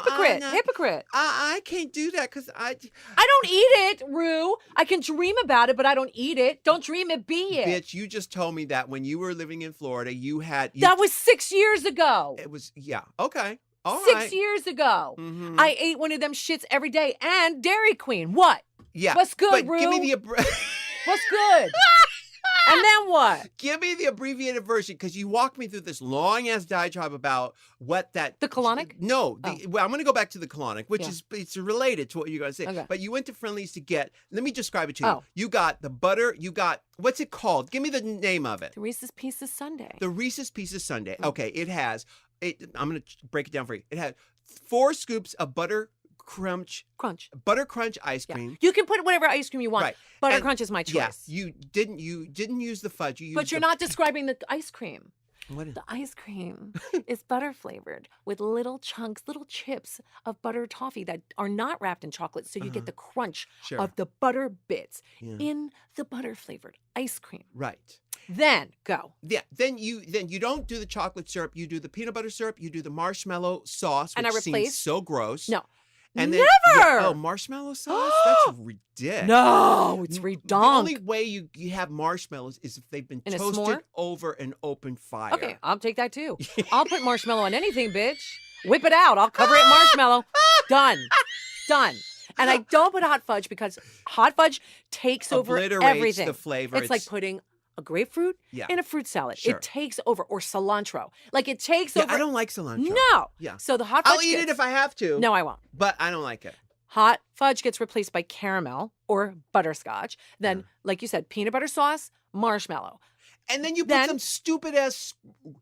hypocrite. I can't do that because I don't eat it, Rue. I can dream about it, but I don't eat it. Don't dream it, be it. Bitch, you just told me that when you were living in Florida, that was 6 years ago. It was okay. All right. 6 years ago. I ate one of them shits every day. And Dairy Queen. What? Yeah. What's good, but Rue? give me the What's good? And then what? Give me the abbreviated version because you walked me through this long ass diatribe about what that the colonic. No, well, I'm going to go back to the colonic, which is it's related to what you're going to say. Okay. But you went to Friendly's to get. Let me describe it to you. You got the butter. You got what's it called? Give me the name of it. The Reese's Pieces Sundae. The Reese's Pieces Sundae. Okay, it has. I'm going to break it down for you. It had 4 scoops of butter crunch ice cream. Yeah. You can put whatever ice cream you want. Right. Butter crunch is my choice. Yes, you didn't use the fudge. You used but you're not describing the ice cream. What is the ice cream is butter flavored with little chunks, little chips of butter toffee that are not wrapped in chocolate, so you get the crunch of the butter bits in the butter flavored ice cream. Right. Then go. Yeah. Then you don't do the chocolate syrup. You do the peanut butter syrup. You do the marshmallow sauce, which seems so gross. No. And then, never. Marshmallow sauce? That's ridiculous. No, it's redonk. The only way you have marshmallows is if they've been toasted over an open fire. Okay, I'll take that too. I'll put marshmallow on anything, bitch. Whip it out. I'll cover it in marshmallow. Done. And I don't put hot fudge because hot fudge takes over everything. The flavor. It's like putting a grapefruit in a fruit salad. It takes over. Or cilantro. Like it takes over. I don't like cilantro. No. Yeah. So the hot fudge I'll eat it if I have to. No, I won't. But I don't like it. Hot fudge gets replaced by caramel or butterscotch. Then, like you said, peanut butter sauce, marshmallow. And then you put some stupid ass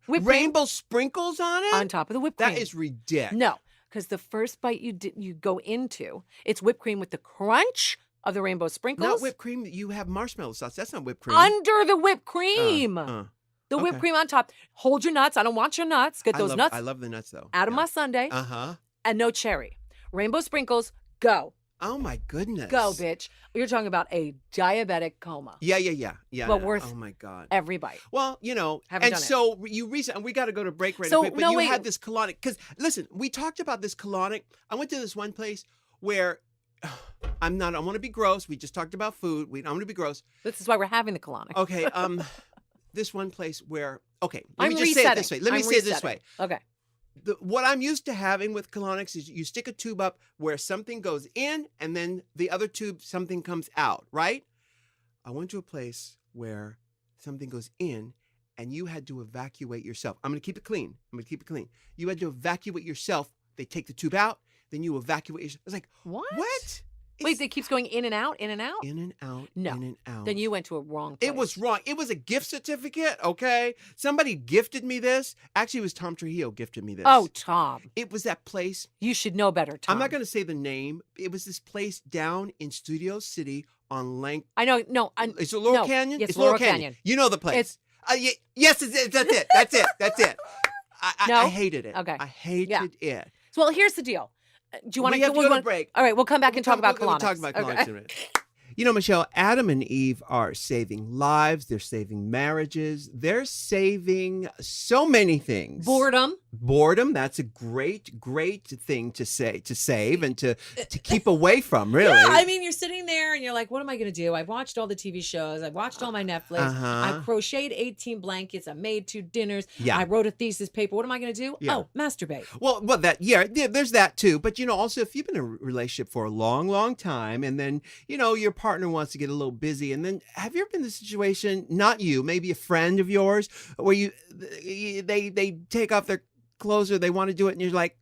rainbow sprinkles on it? On top of the whipped cream. That is ridiculous. No, because the first bite you go into, it's whipped cream with the crunch of the rainbow sprinkles. Not whipped cream. You have marshmallow sauce. That's not whipped cream. Under the whipped cream. The whipped cream on top. Hold your nuts. I don't want your nuts. Get those nuts. I love the nuts, though. Out of my sundae. And no cherry. Rainbow sprinkles, go. Oh, my goodness. Go, bitch. You're talking about a diabetic coma. Yeah. But worth oh, my God. every bite. Well, Haven't done so we got to go to break right away, but you had this colonic. Because, listen, we talked about this colonic. I went to this one place where... I want to be gross. We just talked about food. I'm going to be gross. This is why we're having the colonic. Okay. This one place where, let I'm me just say it this way. Let me say it this way. Okay. What I'm used to having with colonics is you stick a tube up where something goes in and then the other tube, something comes out, right? I went to a place where something goes in and you had to evacuate yourself. I'm going to keep it clean. You had to evacuate yourself. They take the tube out. Then you evacuate yourself. I was like, what? Wait, it keeps going in and out, in and out? In and out, no. in and out. Then you went to a wrong place. It was wrong. It was a gift certificate, okay? Somebody gifted me this. Actually, it was Tom Trujillo gifted me this. Oh, Tom. It was that place. You should know better, Tom. I'm not going to say the name. It was this place down in Studio City on I know. No. Is it Laurel Canyon? Yes, Laurel Canyon. You know the place. Yes, that's it. That's it. I hated it. Okay. I hated it. Well, here's the deal. Do you want to go to break? All right, we'll come back and talk about colonics. We'll talk about colonics in a minute. You know, Michelle, Adam and Eve are saving lives. They're saving marriages. They're saving so many things. Boredom. That's a great thing to save and to keep away from, really. Yeah, I mean, you're sitting there and you're like, what am I going to do? I've watched all the TV shows. I've watched all my Netflix. I crocheted 18 blankets. I made 2 dinners. Yeah. I wrote a thesis paper. What am I going to do? Yeah. Oh, masturbate. Well, there's that too. But, also if you've been in a relationship for a long, long time and then, your partner wants to get a little busy, and then have you ever been in the situation, not you, maybe a friend of yours, where they take off their clothes or they want to do it and you're like,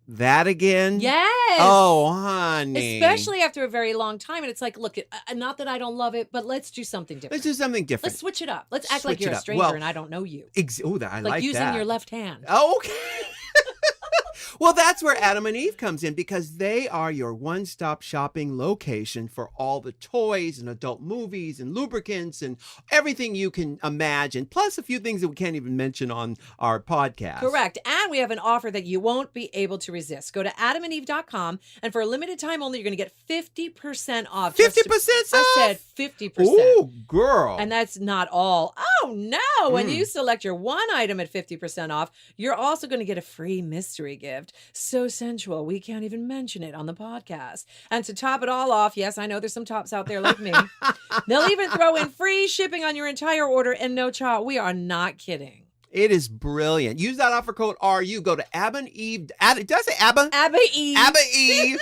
that again? Yes. Oh, honey. Especially after a very long time. And it's like, look, not that I don't love it, but let's do something different. Let's switch it up. Let's act like you're a stranger and I don't know you. I like that. Like using your left hand. Oh, okay. Well, that's where Adam and Eve comes in, because they are your one-stop shopping location for all the toys and adult movies and lubricants and everything you can imagine, plus a few things that we can't even mention on our podcast. Correct. And we have an offer that you won't be able to resist. Go to adamandeve.com, and for a limited time only, you're going to get 50% off. 50% off? I said 50%. Ooh, girl. And that's not all. Oh, no. When you select your one item at 50% off, you're also going to get a free mystery gift. So sensual, we can't even mention it on the podcast. And to top it all off, yes, I know there's some tops out there like me. They'll even throw in free shipping on your entire order and no charge. We are not kidding. It is brilliant. Use that offer code RU. Go to Abba and Eve. Did I say Abba? Abba Eve. Abba Eve.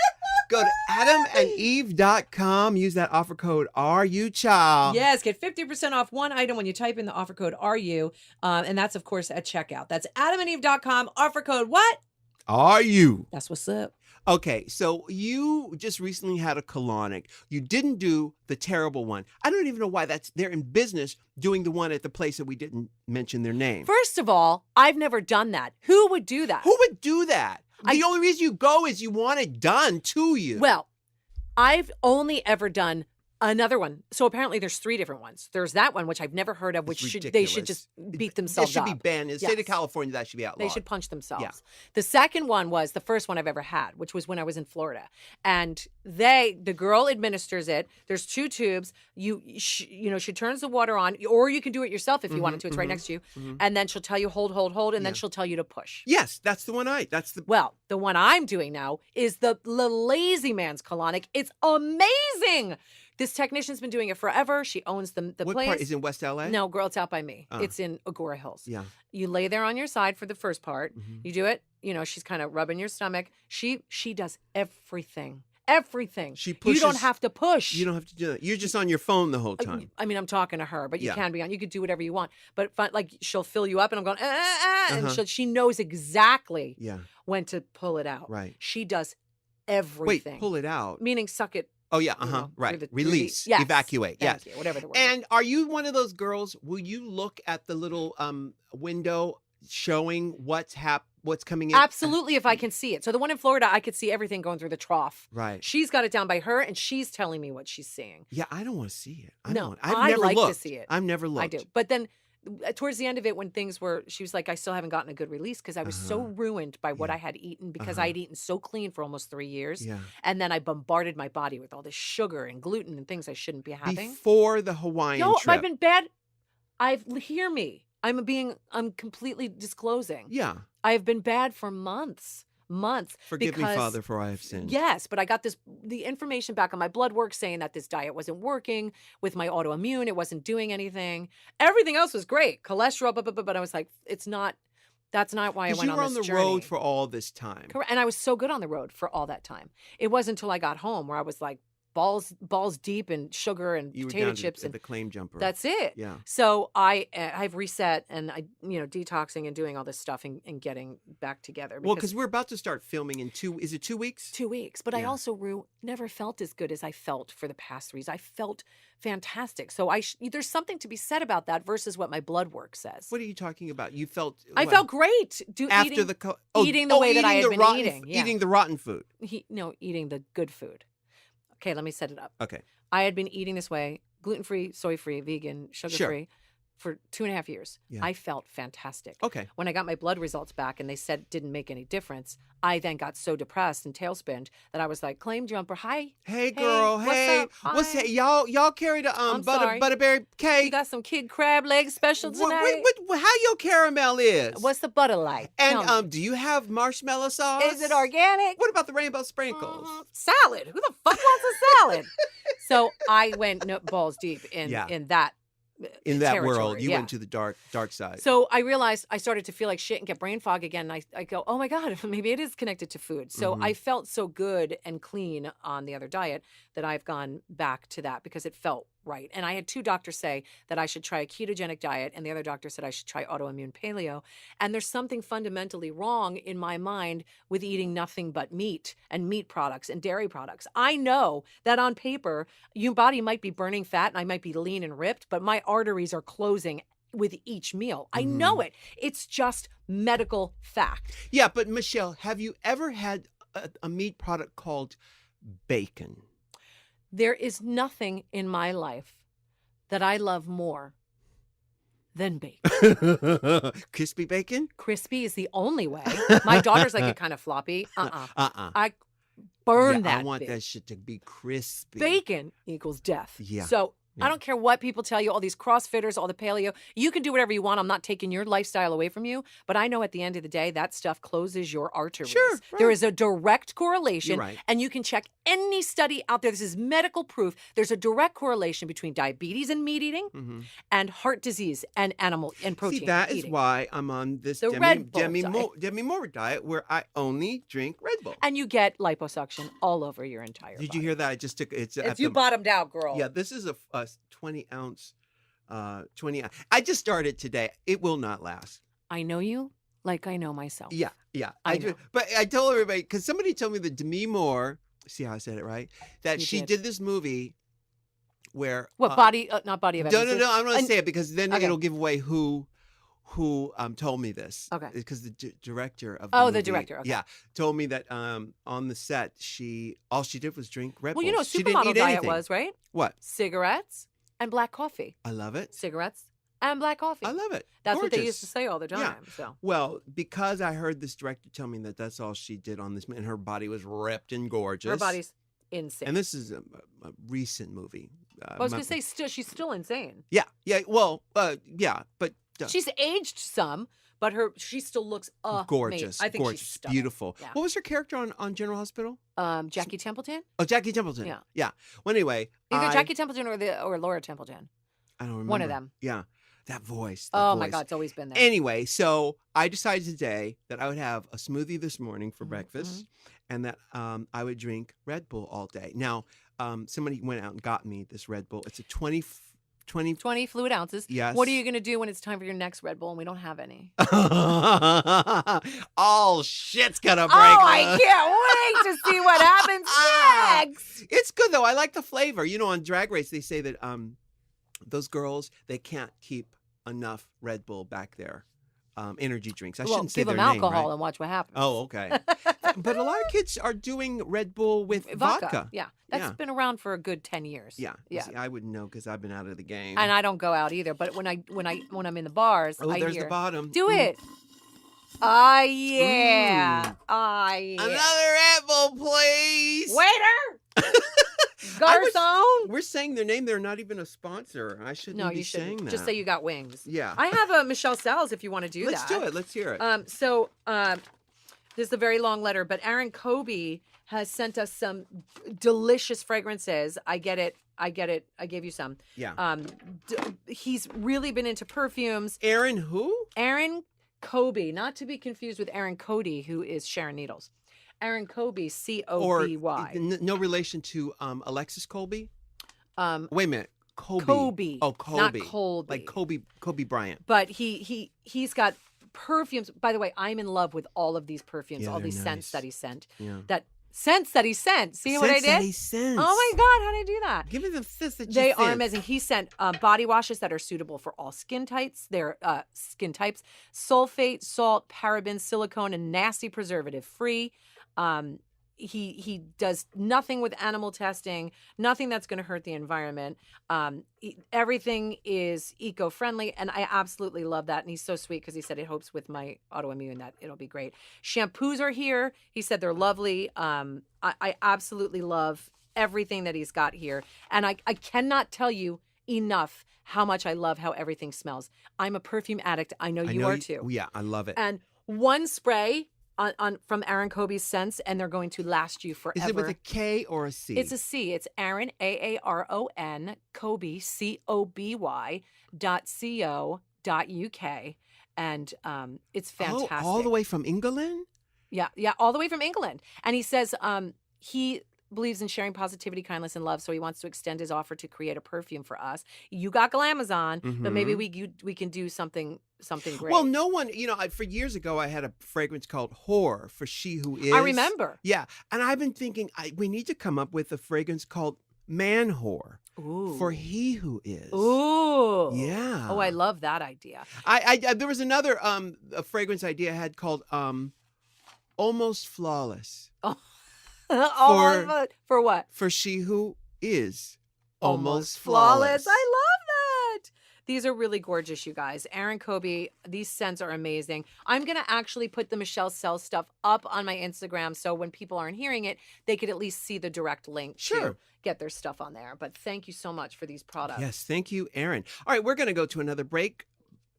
Go to adamandeve.com. Use that offer code RU, child. Yes, get 50% off one item when you type in the offer code RU. And that's, of course, at checkout. That's adamandeve.com. Offer code what? RU. That's what's up. Okay, so you just recently had a colonic. You didn't do the terrible one. I don't even know why they're in business doing the one at the place that we didn't mention their name. First of all, I've never done that. Who would do that? Who would do that? The only reason you go is you want it done to you. Well, I've only ever done another one. So apparently there's 3 different ones. There's that one, which I've never heard of, which they should just beat themselves up. It should up. be banned. In the state of California, that should be outlawed. They should punch themselves. Yeah. The second one was the first one I've ever had, which was when I was in Florida. And the girl administers it. There's 2 tubes. She turns the water on, or you can do it yourself if you wanted to. It's right next to you. And then she'll tell you, hold, and then she'll tell you to push. Yes, that's the one Well, the one I'm doing now is the lazy man's colonic. It's amazing. This technician's been doing it forever. She owns the place. What part? Is it in West LA? No, girl, it's out by me. It's in Agora Hills. Yeah. You lay there on your side for the first part. You do it. She's kind of rubbing your stomach. She does everything. Everything. She pushes. You don't have to push. You don't have to do that. You're just on your phone the whole time. I mean, I'm talking to her, but you can be on. You could do whatever you want. But she'll fill you up, and I'm going, and she knows exactly when to pull it out. Right. She does everything. Wait, pull it out? Meaning suck it. Oh, yeah, right. Release, evacuate, Thank you, whatever the word And is. are you one of those girls, will you look at the little window showing what's coming in? Absolutely, if I can see it. So the one in Florida, I could see everything going through the trough. Right. She's got it down by her, and she's telling me what she's seeing. Yeah, I don't want to see it. I'd never like looked. to see it. I've never looked. I do. But then towards the end of it, when things were, she was like, I still haven't gotten a good release because I was so ruined by what I had eaten because I had eaten so clean for almost 3 years. Yeah. And then I bombarded my body with all this sugar and gluten and things I shouldn't be having. Before the Hawaiian trip. I've been bad. Hear me. I'm completely disclosing. Yeah. I've been bad for months. Forgive me, Father, for I have sinned. Yes, but I got the information back on my blood work saying that this diet wasn't working with my autoimmune. It wasn't doing anything. Everything else was great. Cholesterol, but I was like, that's not why I went on this journey. You were on the road for all this time. Correct. And I was so good on the road for all that time. It wasn't until I got home where I was like, balls deep in sugar and potato chips and the claim jumper. That's it. Yeah. So I've reset and detoxing and doing all this stuff and getting back together. Because we're about to start filming in 2 weeks? 2 weeks. But I also, Rue, never felt as good as I felt for the past 3 years. I felt fantastic. So there's something to be said about that versus what my blood work says. What are you talking about? You felt I felt great eating the way that I had been eating. Eating the rotten food. Eating the good food. Okay, let me set it up. Okay. I had been eating this way, gluten-free, soy-free, vegan, sugar-free, for 2.5 years. Yeah. I felt fantastic. Okay. When I got my blood results back and they said it didn't make any difference, I then got so depressed and tailspinned that I was like, claim jumper, hi. Hey girl, what's hey. up? What's Hi. that? Y'all carry the I'm sorry. butterberry You cake. got some kid crab leg special tonight? How your caramel is? What's the butter like? Tell me. And do you have marshmallow sauce? Is it organic? What about the rainbow sprinkles? Salad. Who the fuck wants a salad? So I went balls deep in that world. You yeah. went to the dark side. So I realized I started to feel like shit and get brain fog again. And I go, oh my God, maybe it is connected to food. So I felt so good and clean on the other diet that I've gone back to that because it felt right. And I had 2 doctors say that I should try a ketogenic diet, and the other doctor said I should try autoimmune paleo. And there's something fundamentally wrong in my mind with eating nothing but meat and meat products and dairy products. I know that on paper, your body might be burning fat and I might be lean and ripped, but my arteries are closing with each meal. I know it. It's just medical fact. Yeah, but Michelle, have you ever had a meat product called bacon? There is nothing in my life that I love more than bacon. Crispy bacon? Crispy is the only way. My daughters like it kind of floppy. I burn that. I want bitch. that shit to be crispy. Bacon equals death. Yeah. So Yeah. I don't care what people tell you, all these CrossFitters, all the paleo. You can do whatever you want. I'm not taking your lifestyle away from you. But I know at the end of the day, that stuff closes your arteries. Sure, right. There is a direct correlation. You're right. And you can check any study out there. This is medical proof. There's a direct correlation between diabetes and meat eating and heart disease and animal and protein See, that eating. is why I'm on this The Red Bull diet. Demi Moore diet where I only drink Red Bull. And you get liposuction all over your entire Did body. you hear that? I just took it's You bottomed out, girl. Yeah, this is a 20 ounce. 20 ounce. I just started today. It will not last. I know you like I know myself. Yeah. I know. But I told everybody because somebody told me that Demi Moore. See how I said it right? That You she did. did this movie where What body? Not body of evidence. No. I'm going to say it because then Okay. it'll give away who told me this. Okay. Because the director of Oh, movie, the director, okay. yeah, told me that on the set all she did was drink Red Well, you know Bulls. what She didn't supermodel eat diet anything. was, right? What? Cigarettes and black coffee. I love it. Cigarettes and black coffee. I love it. That's what they Gorgeous. used to say all the time. Yeah. So Well, because I heard this director tell me that that's all she did on this, and her body was ripped and gorgeous. her body's insane. And this is a recent movie. I was going to say, she's still insane. Yeah. Well, yeah, but She's aged some, but she still looks gorgeous. I think gorgeous, she's stunning. beautiful. Yeah. What was her character on General Hospital? Jackie Templeton. Oh, Jackie Templeton. Yeah. Well, anyway, Either Jackie Templeton or Laura Templeton. I don't remember. One of them. Yeah. That voice. Oh my God, it's always been there. Anyway, so I decided today that I would have a smoothie this morning for breakfast, and that I would drink Red Bull all day. Now, somebody went out and got me this Red Bull. It's a 20 fluid ounces. Yes. What are you going to do when it's time for your next Red Bull and we don't have any? All shit's gonna break. Oh, I can't wait to see what happens next. It's good though. I like the flavor. You know, on Drag Race they say that those girls, they can't keep enough Red Bull back there. Energy drinks. I shouldn't say give their them name, alcohol right? and watch what happens. Oh, okay. But a lot of kids are doing Red Bull with vodka. Yeah, that's been around for a good 10 years. Yeah. See, I wouldn't know because I've been out of the game. And I don't go out either. But when I'm in the bars, I there's hear, the bottom. Do it. Ah, yeah. Ah, yeah. Another Red Bull, please. Waiter. Garçon. We're saying their name. They're not even a sponsor. I shouldn't No, be you saying shouldn't. that. Just say you got wings. Yeah. I have a Michelle Sal's if you want to do Let's that. do it. Let's hear it. This is a very long letter, but Aaron Coby has sent us some delicious fragrances. I get it. I gave you some. Yeah. He's really been into perfumes. Aaron who? Aaron Coby, not to be confused with Aaron Cody, who is Sharon Needles. Aaron Coby, C-O-B-Y. No relation to Alexis Colby? Wait a minute. Coby. Coby. Oh, Coby. Not Colby. Like Kobe Bryant. But he's got perfumes. By the way, I'm in love with all of these perfumes, Yeah, all they're these scents nice. that he sent. Yeah. That scents that he sent. See what I did? That he sends. Oh my God, how did I do that? Give me the fist that you They are sent. amazing. He sent body washes that are suitable for all skin types. They're skin types, sulfate, salt, paraben, silicone, and nasty preservative free. he does nothing with animal testing, nothing that's going to hurt the environment. Everything is eco-friendly, and I absolutely love that. And he's so sweet because he said he hopes with my autoimmune that it'll be great. Shampoos are here. He said they're lovely. I absolutely love everything that he's got here. And I cannot tell you enough how much I love how everything smells. I'm a perfume addict. I know you are too. Yeah, I love it. And one spray on from Aaron Coby's scents, and they're going to last you forever. Is it with a K or a C? It's a C. It's Aaron, Aaron, Coby, Coby.co.uk. And it's fantastic. Oh, all the way from England? Yeah, all the way from England. And he says he believes in sharing positivity, kindness, and love, so he wants to extend his offer to create a perfume for us. You got Glamazon, but maybe we can do something great. Well, no one, for years ago, I had a fragrance called Whore, for she who is. I remember. Yeah, and I've been thinking we need to come up with a fragrance called Man Whore. Ooh. For he who is. Ooh. Yeah. Oh, I love that idea. I there was another a fragrance idea I had called Almost Flawless. Oh. For what? For she who is almost flawless. I love that. These are really gorgeous, you guys. Aaron Coby, these scents are amazing. I'm going to actually put the Michelle Sell stuff up on my Instagram, so when people aren't hearing it, they could at least see the direct link to get their stuff on there. But thank you so much for these products. Yes, thank you, Aaron. All right, we're going to go to another break.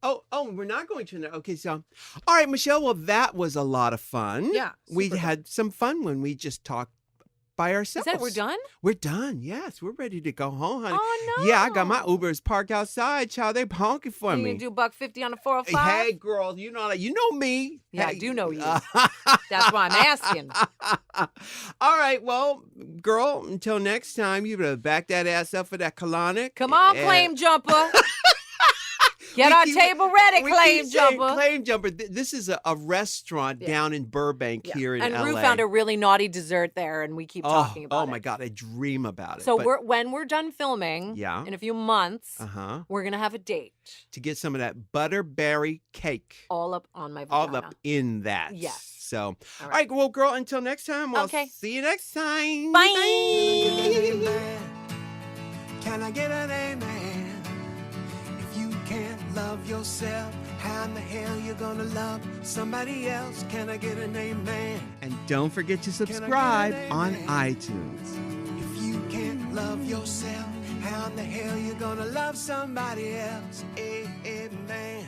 Oh, we're not going to. Okay, so, all right, Michelle, well, that was a lot of fun. Yeah. We had some fun when we just talked by ourselves. Is that we're done? We're done. Yes, we're ready to go home, honey. Oh, no. Yeah, I got my Ubers parked outside, child. They honking for me. You do $150 on a 405? Hey, girl, you know me. Yeah, hey. I do know you. That's why I'm asking. All right, well, girl, until next time, you better back that ass up for that colonic. Come on, claim jumper. Get our table ready, Claim Jumper. Claim Jumper. This is a restaurant down in Burbank here in LA. And Ru found a really naughty dessert there, and we keep talking about it. Oh, my God. I dream about it. So when we're done filming in a few months, we're going to have a date. To get some of that butterberry cake. All up on my vagina. All up in that. Yes. So, all right, well, girl, until next time, we'll see you next time. Bye. Can I get an amen? Love yourself, how in the hell you gonna love somebody else? Can I get an amen? And don't forget to subscribe on iTunes. If you can't love yourself, how in the hell you gonna love somebody else? Amen.